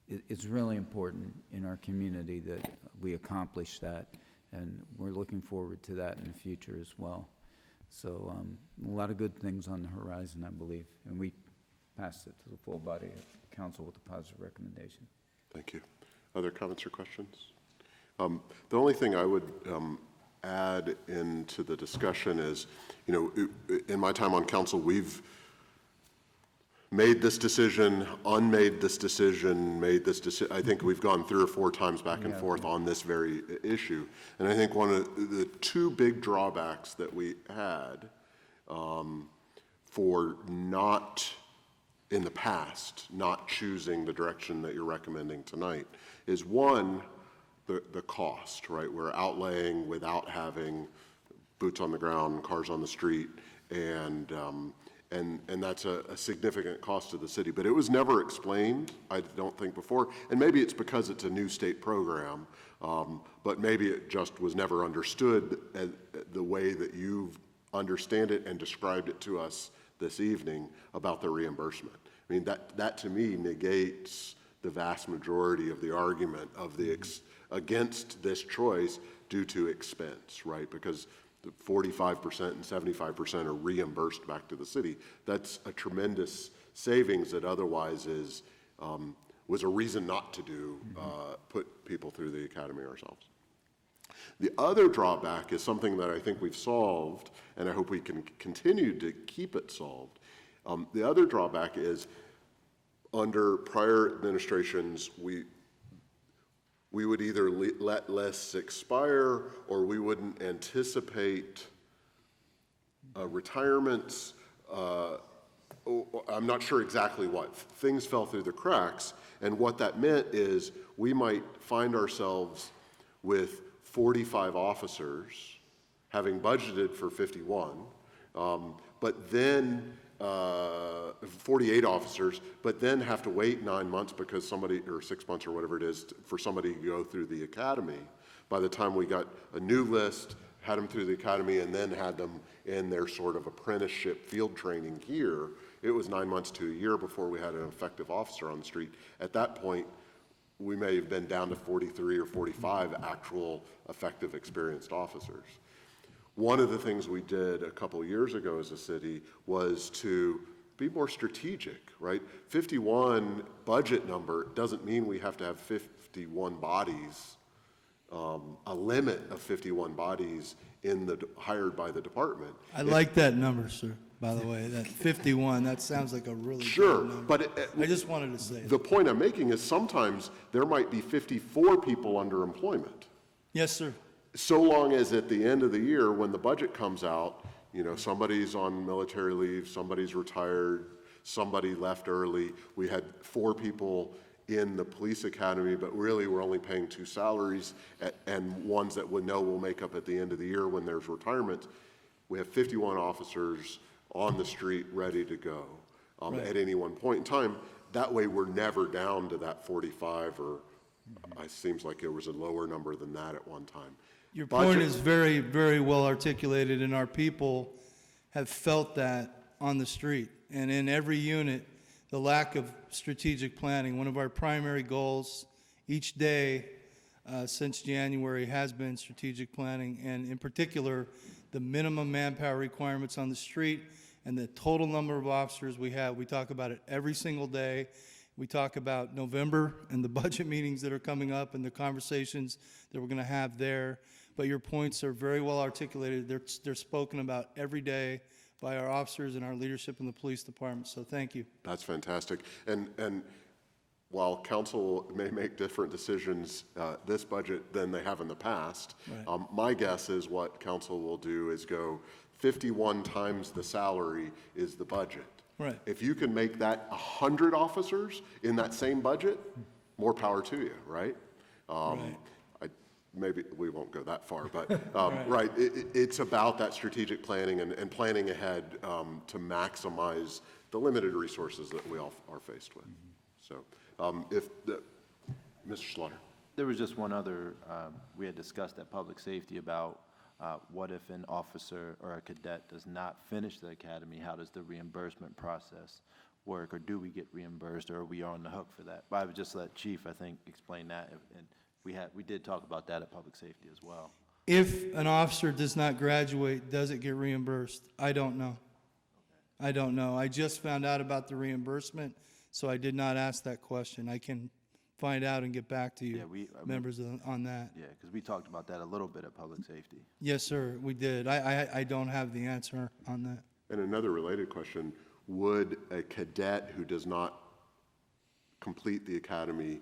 it's really important in our community that we accomplish that, and we're looking forward to that in the future as well. So a lot of good things on the horizon, I believe, and we passed it to the full body of council with a positive recommendation. Thank you. Other comments or questions? The only thing I would add into the discussion is, in my time on council, we've made this decision, unmade this decision, made this decision. I think we've gone 3 or 4 times back and forth on this very issue. And I think one of the 2 big drawbacks that we had for not, in the past, not choosing the direction that you're recommending tonight is, one, the cost, right? We're outlaying without having boots on the ground, cars on the street, and that's a significant cost to the city. But it was never explained, I don't think, before. And maybe it's because it's a new state program, but maybe it just was never understood the way that you understand it and described it to us this evening about the reimbursement. I mean, that to me negates the vast majority of the argument of the against this choice due to expense, right? Because the 45% and 75% are reimbursed back to the city. That's a tremendous savings that otherwise was a reason not to do, put people through the academy ourselves. The other drawback is something that I think we've solved, and I hope we can continue to keep it solved. The other drawback is, under prior administrations, we would either let lists expire, or we wouldn't anticipate retirements. I'm not sure exactly what. Things fell through the cracks, and what that meant is we might find ourselves with 45 officers having budgeted for 51, but then 48 officers, but then have to wait 9 months because somebody, or 6 months or whatever it is, for somebody to go through the academy. By the time we got a new list, had them through the academy, and then had them in their sort of apprenticeship field training here, it was 9 months to a year before we had an effective officer on the street. At that point, we may have been down to 43 or 45 actual effective experienced officers. One of the things we did a couple of years ago as a city was to be more strategic, right? 51 budget number doesn't mean we have to have 51 bodies, a limit of 51 bodies hired by the department. I like that number, sir, by the way, that 51, that sounds like a really good number. But I just wanted to say the that. point I'm making is sometimes there might be 54 people under employment. Yes, sir. So long as at the end of the year, when the budget comes out, somebody's on military leave, somebody's retired, somebody left early. We had 4 people in the police academy, but really we're only paying 2 salaries, and ones that we know will make up at the end of the year when there's retirement. We have 51 officers on the street ready to go at any one point in time. That way we're never down to that 45, or it seems like it was a lower number than that at one time. Your point is very, very well articulated, and our people have felt that on the street. And in every unit, the lack of strategic planning, one of our primary goals each day since January has been strategic planning, and in particular, the minimum manpower requirements on the street and the total number of officers we have. We talk about it every single day. We talk about November and the budget meetings that are coming up and the conversations that we're going to have there. But your points are very well articulated. They're spoken about every day by our officers and our leadership in the police department. So thank you. That's fantastic. And while council may make different decisions this budget than they have in the past, my guess is what council will do is go 51 times the salary is the budget. Right. If you can make that 100 officers in that same budget, more power to you, right? Maybe we won't go that far, but it's about that strategic planning and planning ahead to maximize the limited resources that we all are faced with. So Mr. Slaughter. There was just one other, we had discussed at Public Safety about what if an officer or a cadet does not finish the academy, how does the reimbursement process work, or do we get reimbursed, or are we on the hook for that? But I would just let Chief, I think, explain that, and we did talk about that at Public Safety as well. If an officer does not graduate, does it get reimbursed? I don't know. I don't know. I just found out about the reimbursement, so I did not ask that question. I can find out and get back to Yeah, you, members, on that. Yeah, because we talked about that a little bit at Public Safety. Yes, sir, we did. I don't have the answer on that. And another related question, would a cadet who does not complete the academy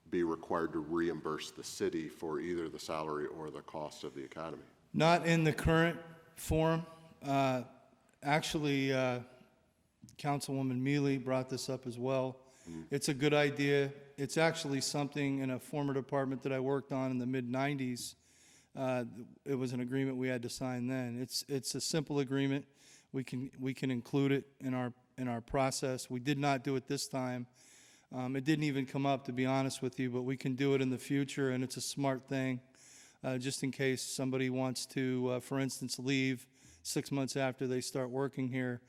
be required to reimburse the city for either the salary or the cost of the academy? Not in the current form. Actually, Councilwoman Mealy brought this up as well. It's a good idea. It's actually something in a former department that I worked on in the mid-90s. It was an agreement we had to sign then. It's a simple agreement. We can include it in our process. We did not do it this time. It didn't even come up, to be honest with you, but we can do it in the future, and it's a smart thing, just in case somebody wants to, for instance, leave 6 months after they start working here.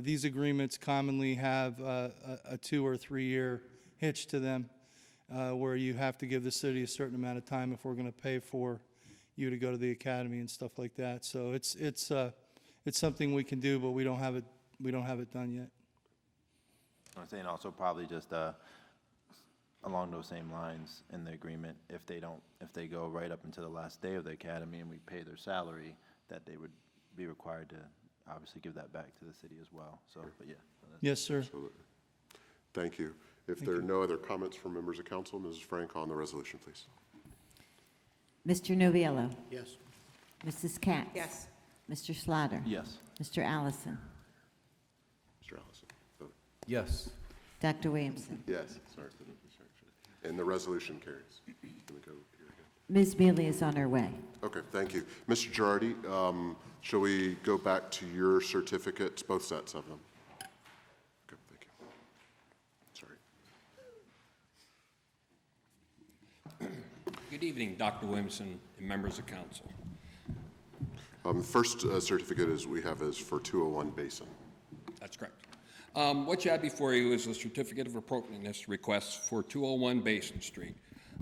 These agreements commonly have a 2 or 3 year hitch to them, where you have to give the city a certain amount of time if we're going to pay for you to go to the academy and stuff like that. So it's something we can do, but we don't have it done yet. I'm saying also probably just along those same lines in the agreement, if they go right up until the last day of the academy and we pay their salary, that they would be required to obviously give that back to the city as well. So, but yeah. Yes, sir. Absolutely. Thank you. If there are no other comments from members of council, Mrs. Frank, on the resolution, please. Mr. Noviello? Yes. Mrs. Katz? Yes. Mr. Slaughter? Yes. Mr. Allison? Mr. Allison? Vote. Yes. Dr. Williamson? Yes. Sorry. And the resolution carries. Let me go here again. Ms. Mealy is on her way. Okay, thank you. Mr. Girardi, shall we go back to your certificates, both sets of them? Okay, thank you. Sorry. Good evening, Dr. Williamson and members of council. The first certificate we have is for 201 Basin. That's correct. What you have before you is a certificate of appropriateness request for 201 Basin Street.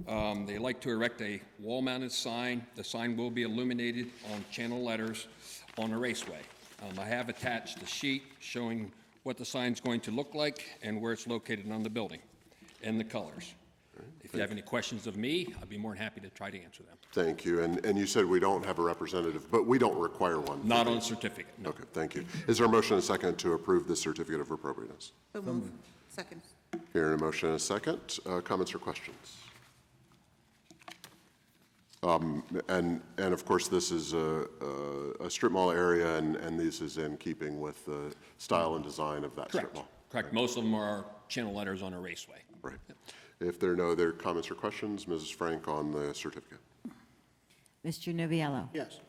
They like to erect a wall-mounted sign. The sign will be illuminated on channel letters on a raceway. I have attached a sheet showing what the sign's going to look like and where it's located on the building and the colors. If you have any questions of me, I'd be more than happy to try to answer them. Thank you. And you said we don't have a representative, but we don't require one. Not on a certificate, no. Okay, thank you. Is there a motion and a second to approve this certificate of appropriateness? So move. Second. Hearing a motion and a second. Comments or questions? And of course, this is a strip mall area, and this is in keeping with the style and design of that strip mall. Correct. Right. Most of them are channel letters on a raceway. Right. If there are no other comments or questions, Mrs. Frank on the certificate. Mr. Noviello? Yes.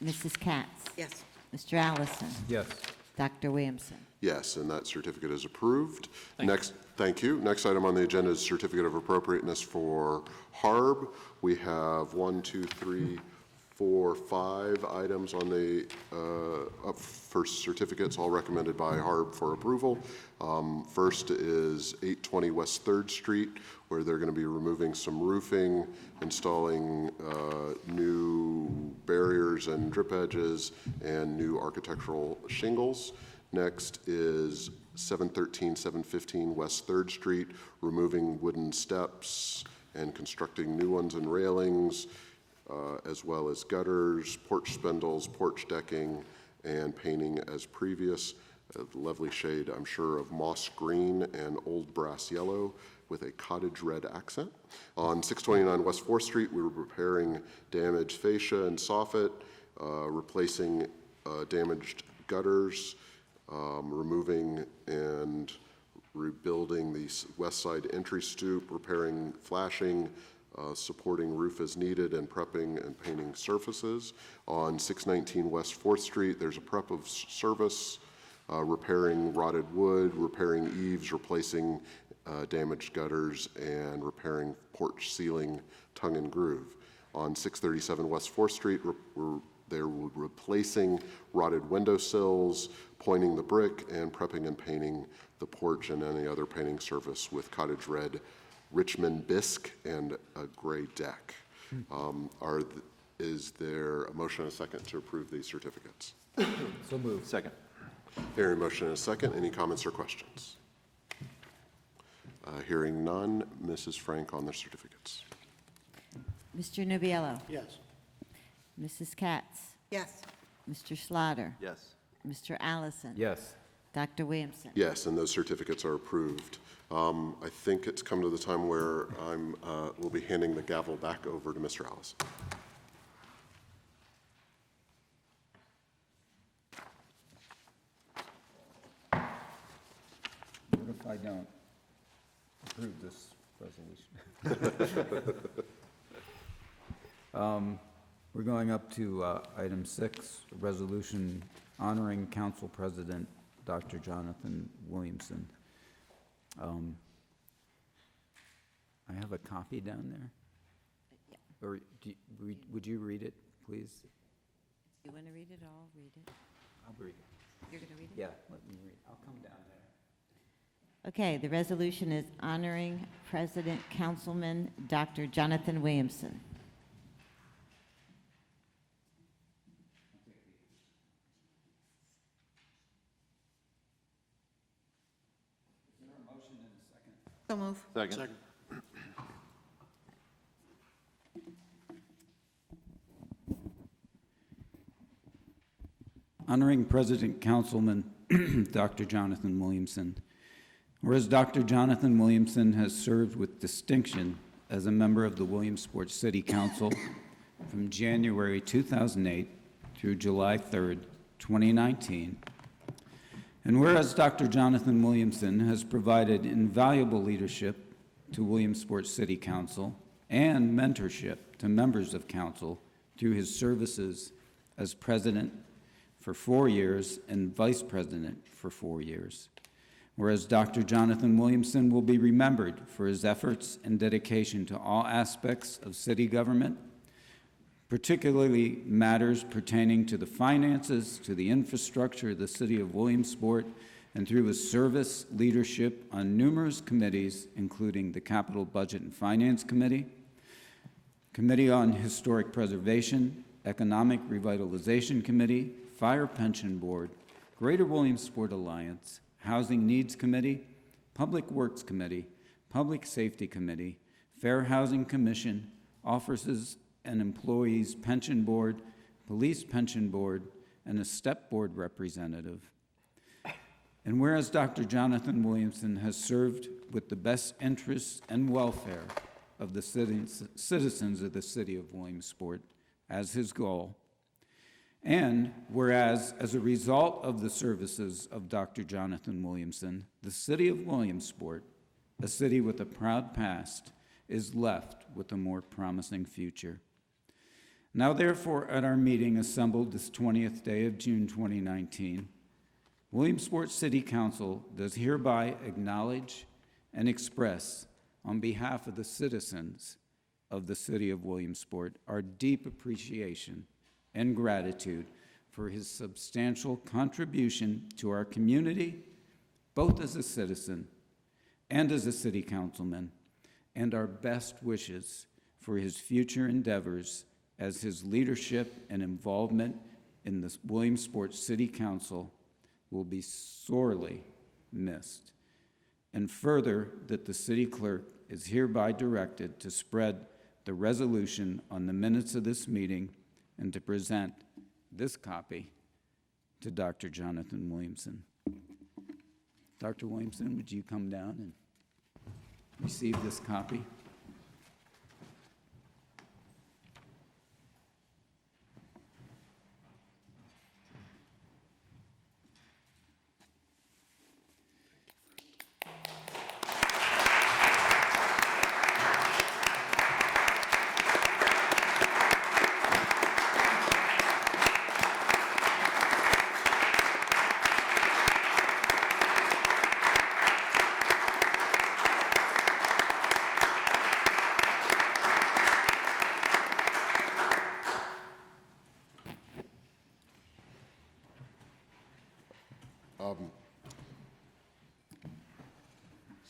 Mrs. Katz? Yes. Mr. Allison? Yes. Dr. Williamson? Yes, and that certificate is approved. Thank you. Next item on the agenda is certificate of appropriateness for HARB. We have 1, 2, 3, 4, 5 items on the up for certificates, all recommended by HARB for approval. First is 820 West 3rd Street, where they're going to be removing some roofing, installing new barriers and drip edges, and new architectural shingles. Next is 713, 715 West 3rd Street, removing wooden steps and constructing new ones and railings, as well as gutters, porch spindles, porch decking, and painting as previous. A lovely shade, I'm sure, of moss green and old brass yellow with a cottage red accent. On 629 West 4th Street, we were repairing damaged fascia and soffit, replacing damaged gutters, removing and rebuilding the west side entry stoop, repairing flashing, supporting roof as needed, and prepping and painting surfaces. On 619 West 4th Street, there's a prep of service, repairing rotted wood, repairing eaves, replacing damaged gutters, and repairing porch ceiling tongue and groove. On 637 West 4th Street, we're They're replacing rotted windowsills, pointing the brick, and prepping and painting the porch and any other painting surface with cottage red, Richmond bisque, and a gray deck. Is there a motion and a second to approve these certificates? So moved. Second. Hearing a motion and a second, any comments or questions? Hearing none, Mrs. Frank on the certificates. Mr. Nubiallo. Yes. Mrs. Katz. Yes. Mr. Slaughter. Yes. Mr. Allison. Yes. Dr. Williamson. Yes, and those certificates are approved. I think it's come to the time where we'll be handing the gavel back over to Mr. Allison. What if I don't approve this resolution? We're going up to item 6, a resolution honoring Council President Dr. Jonathan Williamson. I have a copy down there. Or would you read it, please? You want to read it? I'll read it. I'll read it. You're going to read it? Yeah, let me read. I'll come down there. Okay, the resolution is honoring President Councilman Dr. Jonathan Williamson. Is there a motion and a second? So move. Second. Honoring President Councilman Dr. Jonathan Williamson. Whereas Dr. Jonathan Williamson has served with distinction as a member of the Williamsport City Council from January 2008 through July 3rd, 2019. And whereas Dr. Jonathan Williamson has provided invaluable leadership to Williamsport City Council and mentorship to members of council through his services as president for 4 years and vice president for 4 years. Whereas Dr. Jonathan Williamson will be remembered for his efforts and dedication to all aspects of city government, particularly matters pertaining to the finances, to the infrastructure of the city of Williamsport, and through his service leadership on numerous committees, including the Capital Budget and Finance Committee, Committee on Historic Preservation, Economic Revitalization Committee, Fire Pension Board, Greater Williamsport Alliance, Housing Needs Committee, Public Works Committee, Public Safety Committee, Fair Housing Commission, Officers and Employees Pension Board, Police Pension Board, and a STEP Board representative. And whereas Dr. Jonathan Williamson has served with the best interests and welfare of the citizens of the city of Williamsport as his goal, and whereas, as a result of the services of Dr. Jonathan Williamson, the city of Williamsport, a city with a proud past, is left with a more promising future. Now, therefore, at our meeting assembled this 20th day of June 2019, Williamsport City Council does hereby acknowledge and express, on behalf of the citizens of the city of Williamsport, our deep appreciation and gratitude for his substantial contribution to our community, both as a citizen and as a city councilman, and our best wishes for his future endeavors as his leadership and involvement in the Williamsport City Council will be sorely missed. And further, that the city clerk is hereby directed to spread the resolution on the minutes of this meeting and to present this copy to Dr. Jonathan Williamson. Dr. Williamson, would you come down and receive this copy?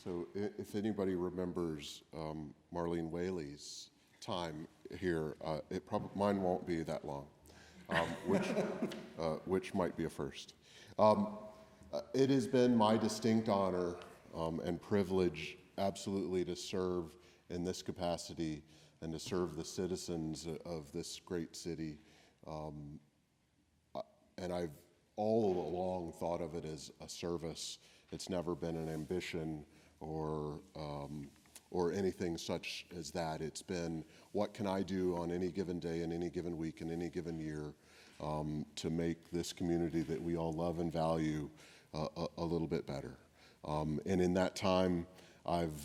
So if anybody remembers Marlene Whaley's time here, mine won't be that long, which might be a first. It has been my distinct honor and privilege absolutely to serve in this capacity and to serve the citizens of this great city. And I've all along thought of it as a service. It's never been an ambition or anything such as that. It's been, what can I do on any given day, in any given week, in any given year to make this community that we all love and value a little bit better. And in that time, I've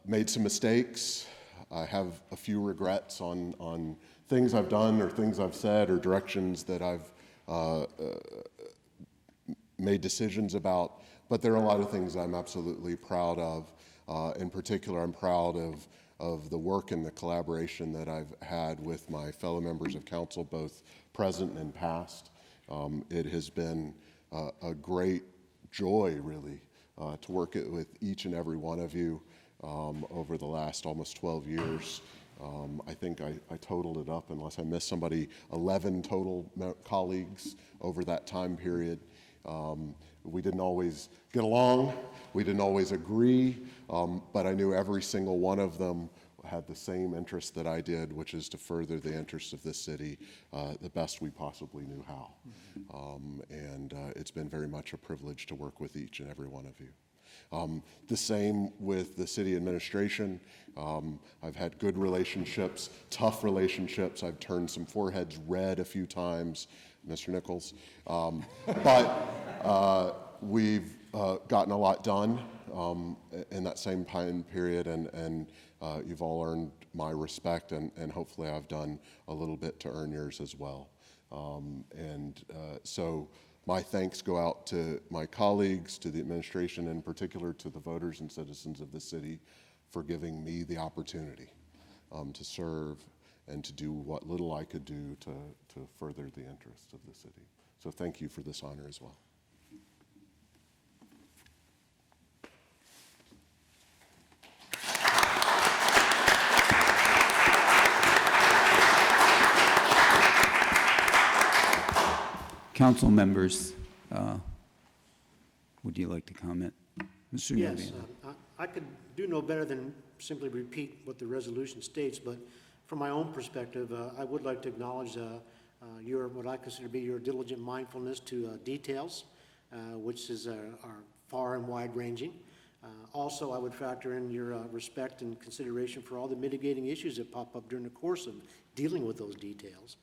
made some mistakes. I have a few regrets on things I've done or things I've said or directions that I've made decisions about, but there are a lot of things I'm absolutely proud of. In particular, I'm proud of the work and the collaboration that I've had with my fellow members of council, both present and past. It has been a great joy, really, to work with each and every one of you over the last almost 12 years. I think I totaled it up, unless I missed somebody, 11 total colleagues over that time period. We didn't always get along, we didn't always agree, but I knew every single one of them had the same interest that I did, which is to further the interests of this city the best we possibly knew how. And it's been very much a privilege to work with each and every one of you. The same with the city administration. I've had good relationships, tough relationships. I've turned some foreheads red a few times, Mr. Nichols. But we've gotten a lot done in that same time period, and you've all earned my respect, and hopefully I've done a little bit to earn yours as well. So my thanks go out to my colleagues, to the administration, in particular to the voters and citizens of the city for giving me the opportunity to serve and to do what little I could do to further the interests of the city. So thank you for this honor as well. Council members, would you like to comment? Mr. Yes, Newby? I could do no better than simply repeat what the resolution states, but from my own perspective, I would like to acknowledge what I consider to be your diligent mindfulness to details, which are far and wide-ranging. Also, I would factor in your respect and consideration for all the mitigating issues that pop up during the course of dealing with those details.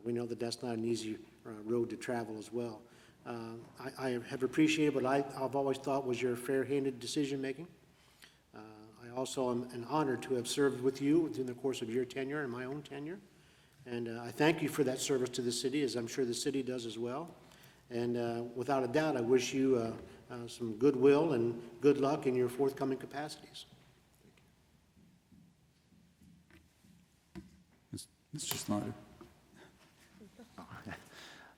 We know that that's not an easy road to travel as well. I have appreciated what I've always thought was your fair-handed decision-making. I also am honored to have served with you during the course of your tenure and my own tenure. And I thank you for that service to the city, as I'm sure the city does as well. And without a doubt, I wish you some goodwill and good luck in your forthcoming capacities. Mr. Slaughter?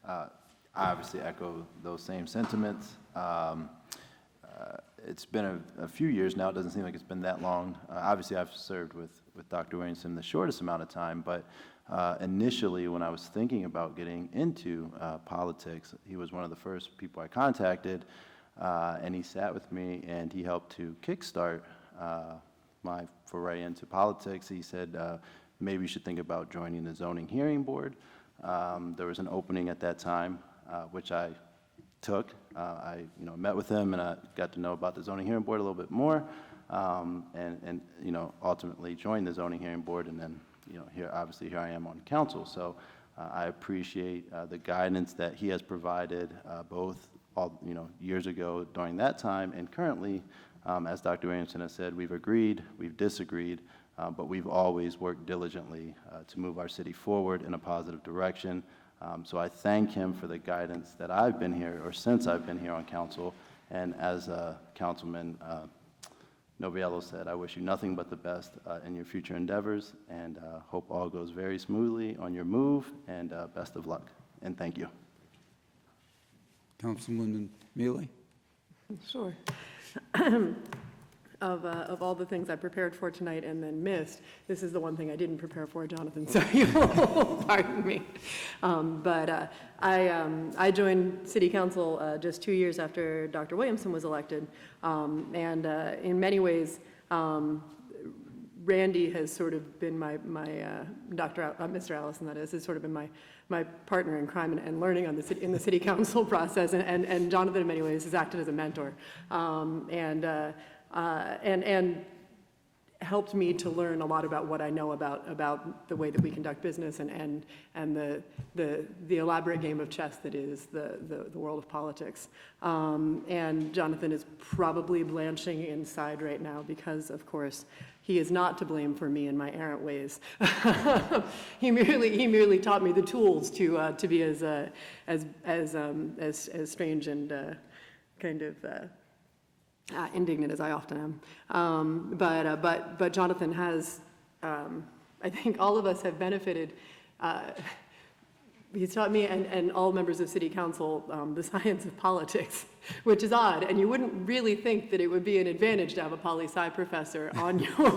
I obviously echo those same sentiments. It's been a few years now. It doesn't seem like it's been that long. Obviously, I've served with Dr. Williamson the shortest amount of time, but initially when I was thinking about getting into politics, he was one of the first people I contacted, and he sat with me and he helped to kickstart my foray into politics. He said, maybe you should think about joining the zoning hearing board. There was an opening at that time, which I took. I met with him and I got to know about the zoning hearing board a little bit more, and ultimately joined the zoning hearing board, and then here I am on council. So I appreciate the guidance that he has provided, both years ago during that time and currently. As Dr. Williamson has said, we've agreed, we've disagreed, but we've always worked diligently to move our city forward in a positive direction. So I thank him for the guidance that I've been here, or since I've been here on council. And as Councilman Noviello said, I wish you nothing but the best in your future endeavors, and hope all goes very smoothly on your move, and best of luck. And thank you. Councilwoman Mealy? Sure. of all the things I prepared for tonight and then missed, this is the one thing I didn't prepare for, Jonathan, so you'll pardon me. I joined City Council just 2 years after Dr. Williamson was elected, and in many ways, Randy has sort of been my Mr. Allison, that is, has sort of been my partner in crime and learning on in the city council process, and Jonathan in many ways has acted as a mentor, and helped me to learn a lot about what I know about the way that we conduct business and the elaborate game of chess that is the world of politics. And Jonathan is probably blanching inside right now because, of course, he is not to blame for me and my errant ways. He merely taught me the tools to be as strange and kind of indignant as I often am. But Jonathan has, I think all of us have benefited. He's taught me and all members of City Council the science of politics, which is odd, and you wouldn't really think that it would be an advantage to have a poli-sci professor on your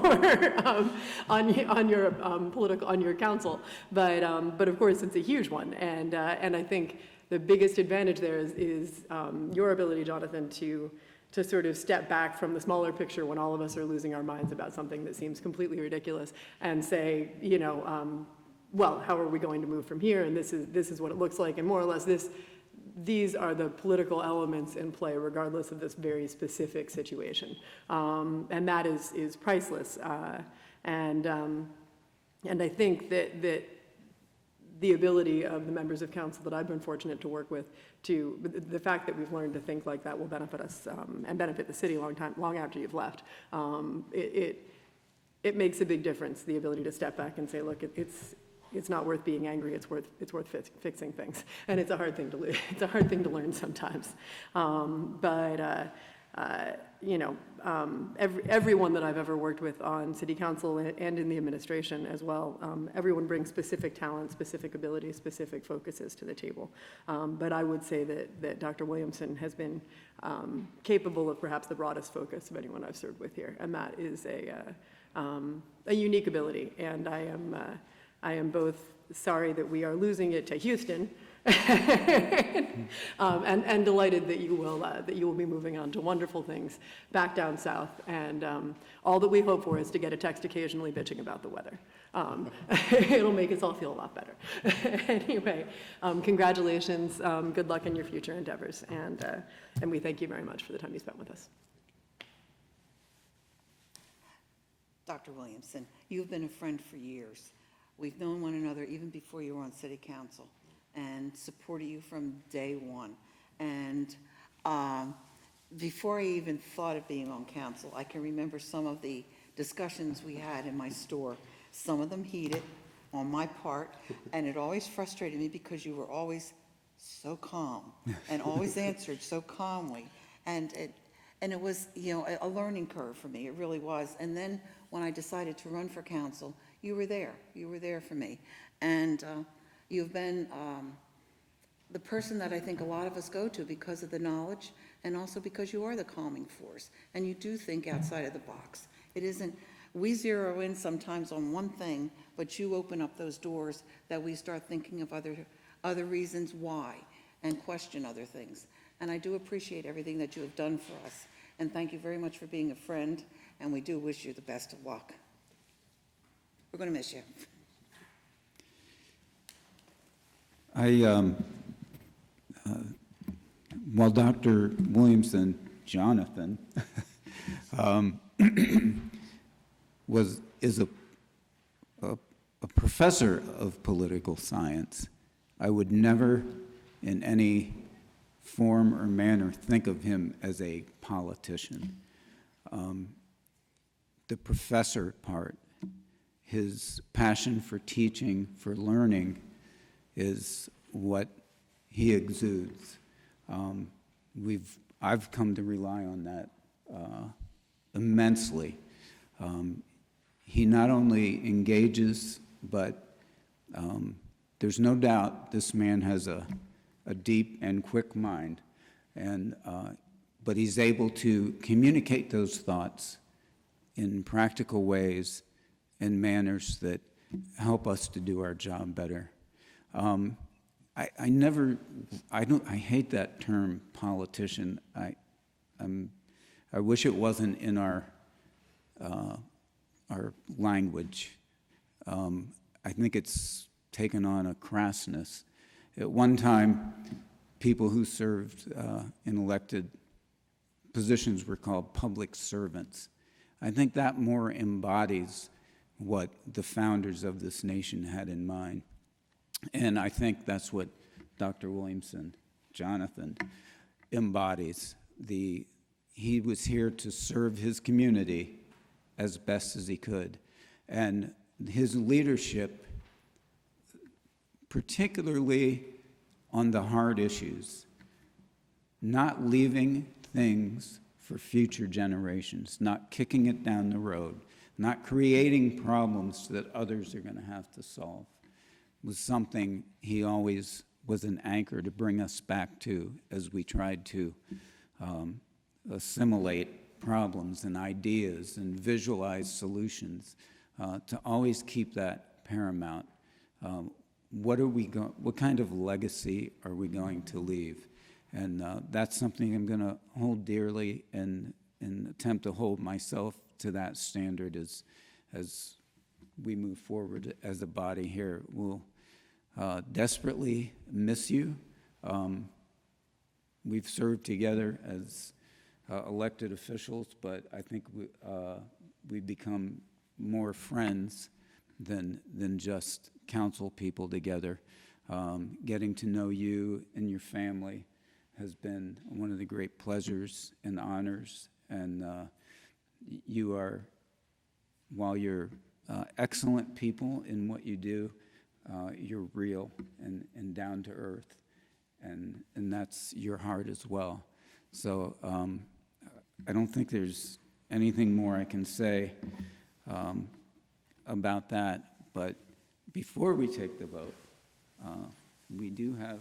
council, but of course it's a huge one, and I think the biggest advantage there is your ability, Jonathan, to sort of step back from the smaller picture when all of us are losing our minds about something that seems completely ridiculous and say, well, how are we going to move from here? And this is what it looks like, and more or less these are the political elements in play, regardless of this very specific situation, and that is priceless. And I think that the ability of the members of council that I've been fortunate to work with, the fact that we've learned to think like that will benefit us and benefit the city long after you've left. It makes a big difference, the ability to step back and say, look, it's not worth being angry. It's worth fixing things, and it's a hard thing to learn sometimes. Everyone that I've ever worked with on City Council and in the administration as well, everyone brings specific talents, specific abilities, specific focuses to the table. But I would say that Dr. Williamson has been capable of perhaps the broadest focus of anyone I've served with here, and that is a unique ability. And I am both sorry that we are losing it to Houston, and delighted that you will be moving on to wonderful things back down south. And all that we hope for is to get a text occasionally bitching about the weather. It'll make us all feel a lot better. Anyway, congratulations. Good luck in your future endeavors, and we thank you very much for the time you spent with us. Dr. Williamson, you've been a friend for years. We've known one another even before you were on City Council, and supported you from day one. And before I even thought of being on council, I can remember some of the discussions we had in my store, some of them heated on my part, and it always frustrated me because you were always so calm and always answered so calmly. And it was, a learning curve for me. It really was. And then when I decided to run for council, you were there. You were there for me. And you've been the person that I think a lot of us go to because of the knowledge and also because you are the calming force. And you do think outside of the box. It isn't, we zero in sometimes on one thing, but you open up those doors that we start thinking of other reasons why and question other things. And I do appreciate everything that you have done for us. And thank you very much for being a friend. And we do wish you the best of luck. We're going to miss you. While Dr. Williamson, Jonathan, is a professor of political science, I would never in any form or manner think of him as a politician. The professor part, his passion for teaching, for learning, is what he exudes. I've come to rely on that immensely. He not only engages, but there's no doubt this man has a deep and quick mind, and but he's able to communicate those thoughts in practical ways and manners that help us to do our job better. I hate that term politician. I wish it wasn't in our language. I think it's taken on a crassness. At one time, people who served in elected positions were called public servants. I think that more embodies what the founders of this nation had in mind. And I think that's what Dr. Williamson, Jonathan, embodies. He was here to serve his community as best as he could. And his leadership, particularly on the hard issues, not leaving things for future generations, not kicking it down the road, not creating problems that others are going to have to solve, was something he always was an anchor to bring us back to as we tried to assimilate problems and ideas and visualize solutions, to always keep that paramount. What kind of legacy are we going to leave? And that's something I'm going to hold dearly and attempt to hold myself to that standard as we move forward as a body here. We'll desperately miss you. We've served together as elected officials, but I think we've become more friends than just council people together. Getting to know you and your family has been one of the great pleasures and honors, and you are, while you're excellent people in what you do, you're real and down to earth, and that's your heart as well. So I don't think there's anything more I can say about that, but before we take the vote, we do have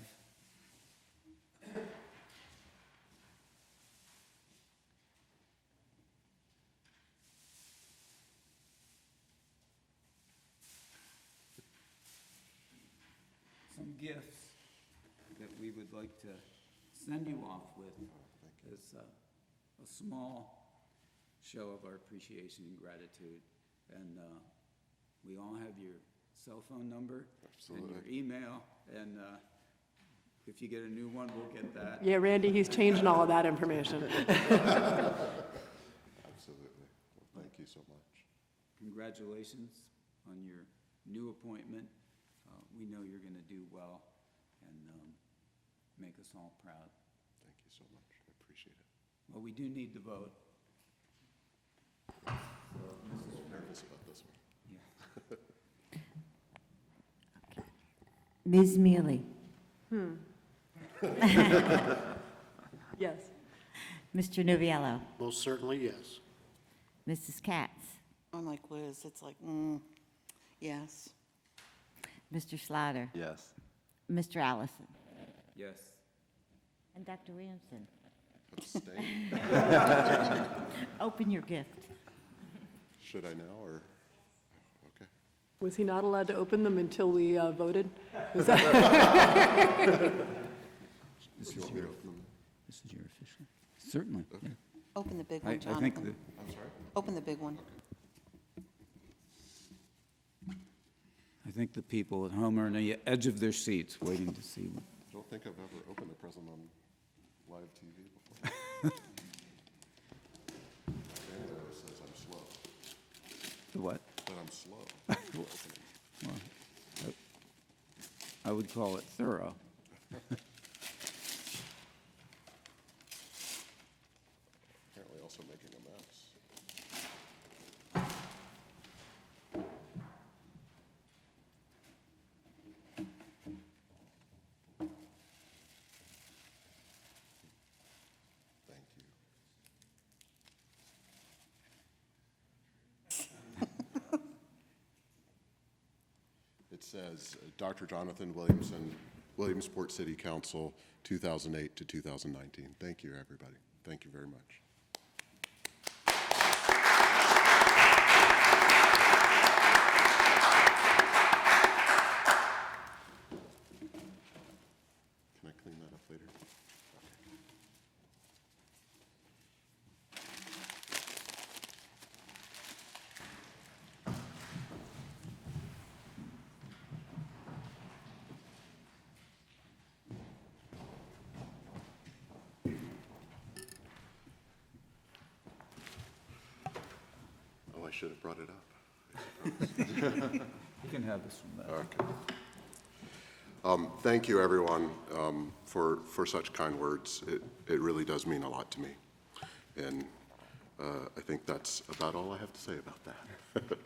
some gifts that we would like to send you off with as a small show of our appreciation and gratitude. And we all have your cell phone number and your email, and if you get a new one, we'll get that. Yeah, Randy, he's changing all of that information. Absolutely. Well, thank you so much. Congratulations on your new appointment. We know you're going to do well and make us all proud. Thank you so much. I appreciate it. Well, we do need to vote. So, I'm nervous about this one. Yeah. Ms. Mealy? Yes. Mr. Noviello? Most certainly, yes. Mrs. Katz? I'm like Liz, it's like, yes. Mr. Slaughter? Yes. Mr. Allison? Yes. And Dr. Williamson? Abstain. Open your gift. Should I now, or? Okay. Was he not allowed to open them until we voted? Was This You want me to open them? is your official. Certainly. Okay. Yeah. Open the big I one, think Jonathan. I'm sorry? Open the big one. I think the people at home are on the edge of their seats waiting to see what. I don't think I've ever opened a present on live TV before. Dan always says I'm slow, The what? that I'm slow for opening. Well, I would call it thorough. Apparently also making a mess. Thank you. It says, Dr. Jonathan Williamson, Williamsport City Council, 2008 to 2019. Thank you, everybody. Thank you very much. Can I clean that up later? Oh, I should have brought it up. You can have this one back. Okay. Thank you, everyone, for such kind words. It really does mean a lot to me. And I think that's about all I have to say about that.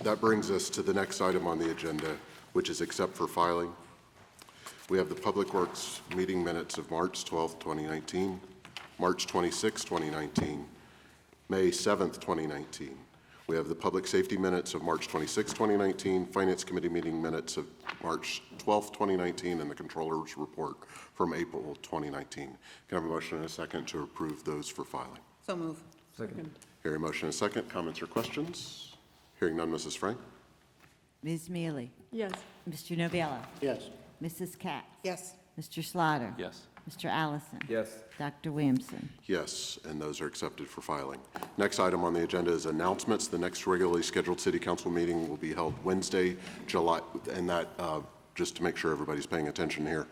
That brings us to the next item on the agenda, which is accept for filing. We have the Public Works meeting minutes of March 12th, 2019, March 26th, 2019, May 7th, 2019. We have the Public Safety minutes of March 26th, 2019, Finance Committee meeting minutes of March 12th, 2019, and the Controller's report from April 2019. Can I have a motion and a second to approve those for filing? So move. Second. Hearing a motion and a second. Comments or questions? Hearing none, Mrs. Frank? Ms. Mealy? Yes. Mr. Novello? Yes. Mrs. Katz? Yes. Mr. Slaughter? Yes. Mr. Allison? Yes. Dr. Williamson? Yes, and those are accepted for filing. Next item on the agenda is announcements. The next regularly scheduled City Council meeting will be held Wednesday, July, and that, just to make sure everybody's paying attention here,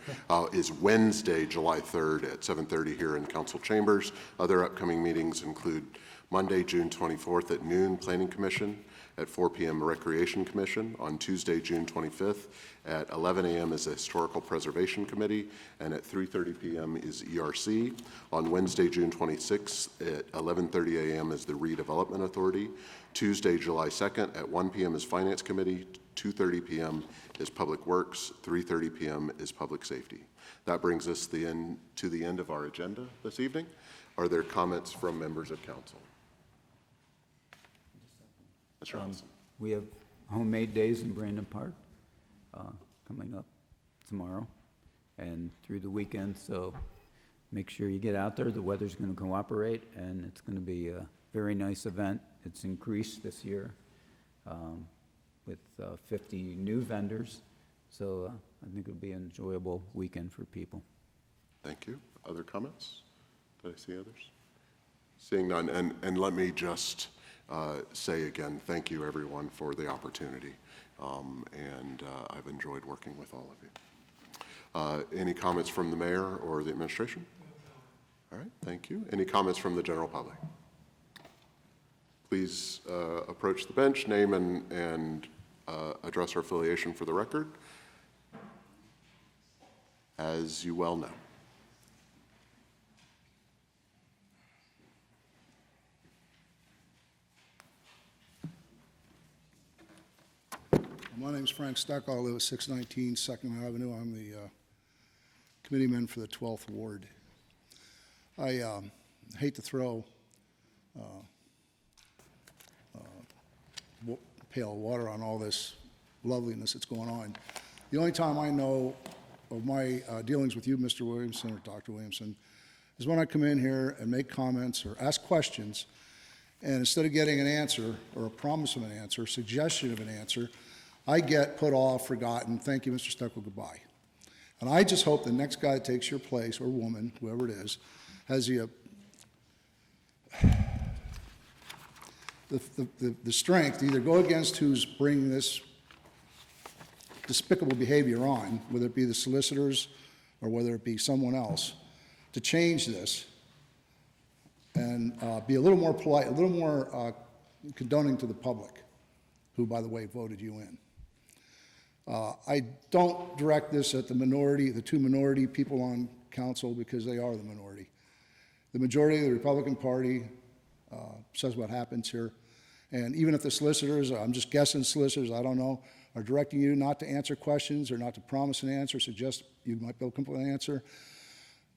is Wednesday, July 3rd at 7:30 here in Council Chambers. Other upcoming meetings include Monday, June 24th at noon, Planning Commission, at 4 p.m. Recreation Commission. On Tuesday, June 25th at 11 a.m. is the Historical Preservation Committee, and at 3:30 p.m. is ERC. On Wednesday, June 26th at 11:30 a.m. is the Redevelopment Authority. Tuesday, July 2nd at 1 p.m. is Finance Committee. 2:30 p.m. is Public Works. 3:30 p.m. is Public Safety. That brings us to the end of our agenda this evening. Are there comments from members of council? Mr. Allison. We have homemade days in Brandon Park coming up tomorrow and through the weekend, so make sure you get out there. The weather's going to cooperate, and it's going to be a very nice event. It's increased this year with 50 new vendors, so I think it'll be an enjoyable weekend for people. Thank you. Other comments? Did I see others? Seeing none, and let me just say again, thank you everyone for the opportunity, and I've enjoyed working with all of you. Any comments from the mayor or the administration? All right, thank you. Any comments from the general public? Please approach the bench, name and address our affiliation for the record. As you well know. My name's Frank Steckel. I live at 619 Second Avenue. I'm the committeeman for the 12th Ward. I hate to throw pail of water on all this loveliness that's going on. The only time I know of my dealings with you, Mr. Williamson or Dr. Williamson, is when I come in here and make comments or ask questions, and instead of getting an answer or a promise of an answer, suggestion of an answer, I get put off, forgotten, thank you, Mr. Steckel, goodbye. And I just hope the next guy that takes your place, or woman, whoever it is, has the strength to either go against who's bringing this despicable behavior on, whether it be the solicitors or whether it be someone else, to change this and be a little more polite, a little more condoning to the public, who, by the way, voted you in. I don't direct this at the minority, the two minority people on council, because they are the minority. The majority of the Republican Party says what happens here. And even if the solicitors, I'm just guessing solicitors, I don't know, are directing you not to answer questions or not to promise an answer, suggest you might be able to come up with an answer,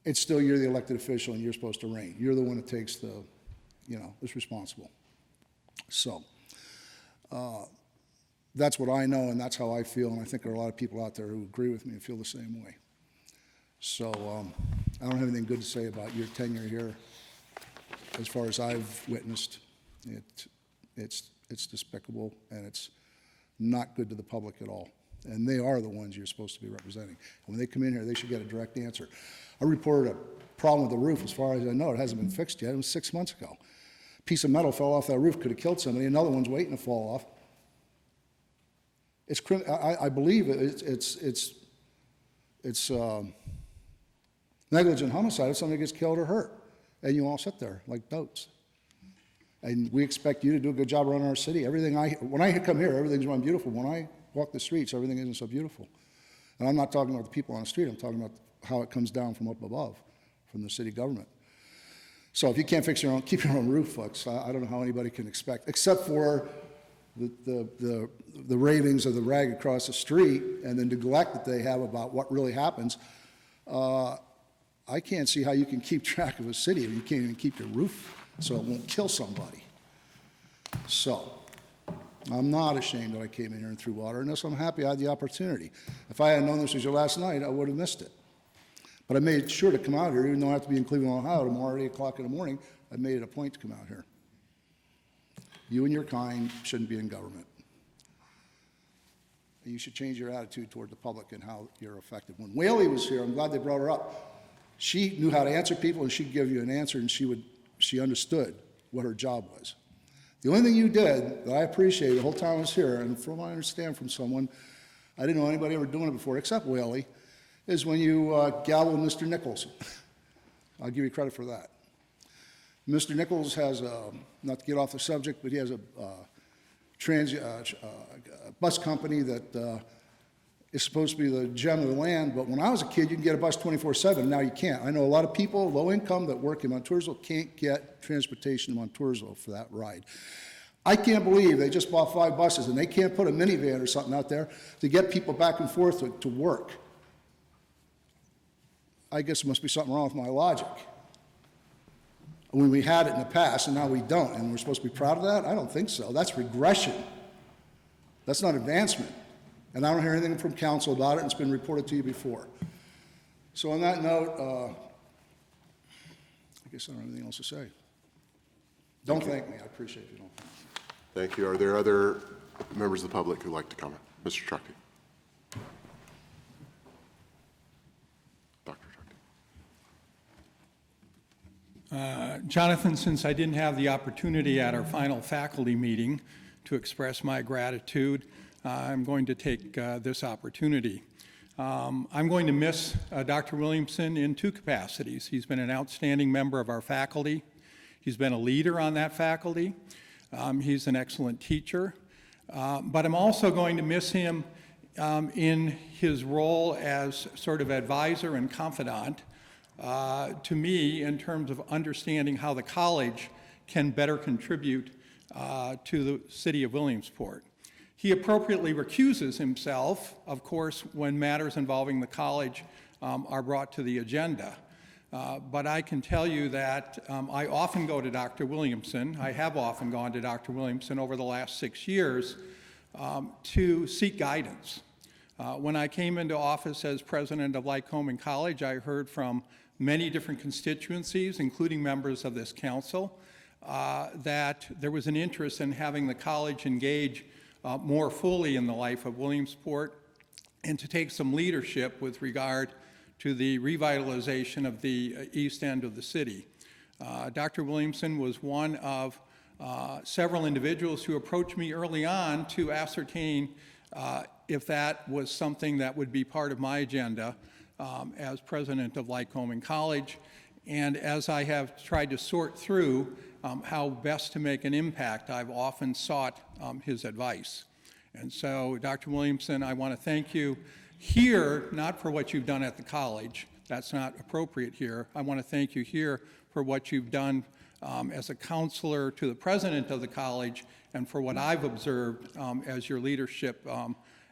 it's still you're the elected official and you're supposed to reign. You're the one that takes the, is responsible. So, that's what I know, and that's how I feel, and I think there are a lot of people out there who agree with me and feel the same way. So I don't have anything good to say about your tenure here. As far as I've witnessed, it's despicable, and it's not good to the public at all. And they are the ones you're supposed to be representing. And when they come in here, they should get a direct answer. I reported a problem with the roof. As far as I know, it hasn't been fixed yet. It was 6 months ago. A piece of metal fell off that roof, could have killed somebody. Another one's waiting to fall off. It's I believe it's negligent homicide if somebody gets killed or hurt, and you all sit there like dotes. And we expect you to do a good job running our city. When I come here, everything's run beautiful. When I walk the streets, everything isn't so beautiful. And I'm not talking about the people on the street. I'm talking about how it comes down from up above, from the city government. So if you can't keep your own roof, folks, I don't know how anybody can expect, except for the ravings of the rag across the street and the neglect that they have about what really happens. I can't see how you can keep track of a city if you can't even keep your roof so it won't kill somebody. So I'm not ashamed that I came in here and threw water, and I'm happy I had the opportunity. If I had known this was your last night, I would have missed it. But I made sure to come out here, even though I have to be in Cleveland, Ohio tomorrow at 8 o'clock in the morning. I made it a point to come out here. You and your kind shouldn't be in government. You should change your attitude toward the public and how you're effective. When Whaley was here, I'm glad they brought her up. She knew how to answer people, and she'd give you an answer, and she understood what her job was. The only thing you did that I appreciated the whole time I was here, and from what I understand from someone, I didn't know anybody ever doing it before except Whaley, is when you gavelled Mr. Nichols. I'll give you credit for that. Mr. Nichols has, not to get off the subject, but he has a bus company that is supposed to be the gem of the land, but when I was a kid, you can get a bus 24/7. Now you can't. I know a lot of people, low income, that work in Montoursville can't get transportation to Montoursville for that ride. I can't believe they just bought 5 buses and they can't put a minivan or something out there to get people back and forth to work. I guess there must be something wrong with my logic. When we had it in the past and now we don't, and we're supposed to be proud of that? I don't think so. That's regression. That's not advancement. And I don't hear anything from council about it, and it's been reported to you before. So on that note, I guess I don't have anything else to say. Don't thank me. I appreciate if you don't thank me. Thank you. Are there other members of the public who'd like to comment? Mr. Truckee. Dr. Truckee. Jonathan, since I didn't have the opportunity at our final faculty meeting to express my gratitude, I'm going to take this opportunity. I'm going to miss Dr. Williamson in 2 capacities. He's been an outstanding member of our faculty. He's been a leader on that faculty. He's an excellent teacher. But I'm also going to miss him in his role as sort of advisor and confidant to me in terms of understanding how the college can better contribute to the city of Williamsport. He appropriately recuses himself, of course, when matters involving the college are brought to the agenda. But I can tell you that I often go to Dr. Williamson. I have often gone to Dr. Williamson over the last 6 years to seek guidance. When I came into office as president of Lycoming College, I heard from many different constituencies, including members of this council, that there was an interest in having the college engage more fully in the life of Williamsport and to take some leadership with regard to the revitalization of the east end of the city. Dr. Williamson was one of several individuals who approached me early on to ascertain if that was something that would be part of my agenda as president of Lycoming College. And as I have tried to sort through how best to make an impact, I've often sought his advice. And so, Dr. Williamson, I want to thank you here, not for what you've done at the college. That's not appropriate here. I want to thank you here for what you've done as a counselor to the president of the college and for what I've observed as your leadership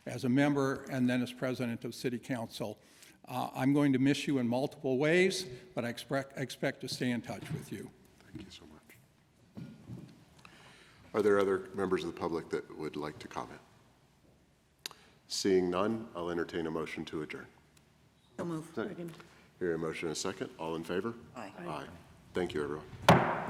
as a member and then as president of City Council. I'm going to miss you in multiple ways, but I expect to stay in touch with you. Thank you so much. Are there other members of the public that would like to comment? Seeing none, I'll entertain a motion to adjourn. So move. Hear a motion and a second. All in favor? Aye. Aye. Thank you, everyone.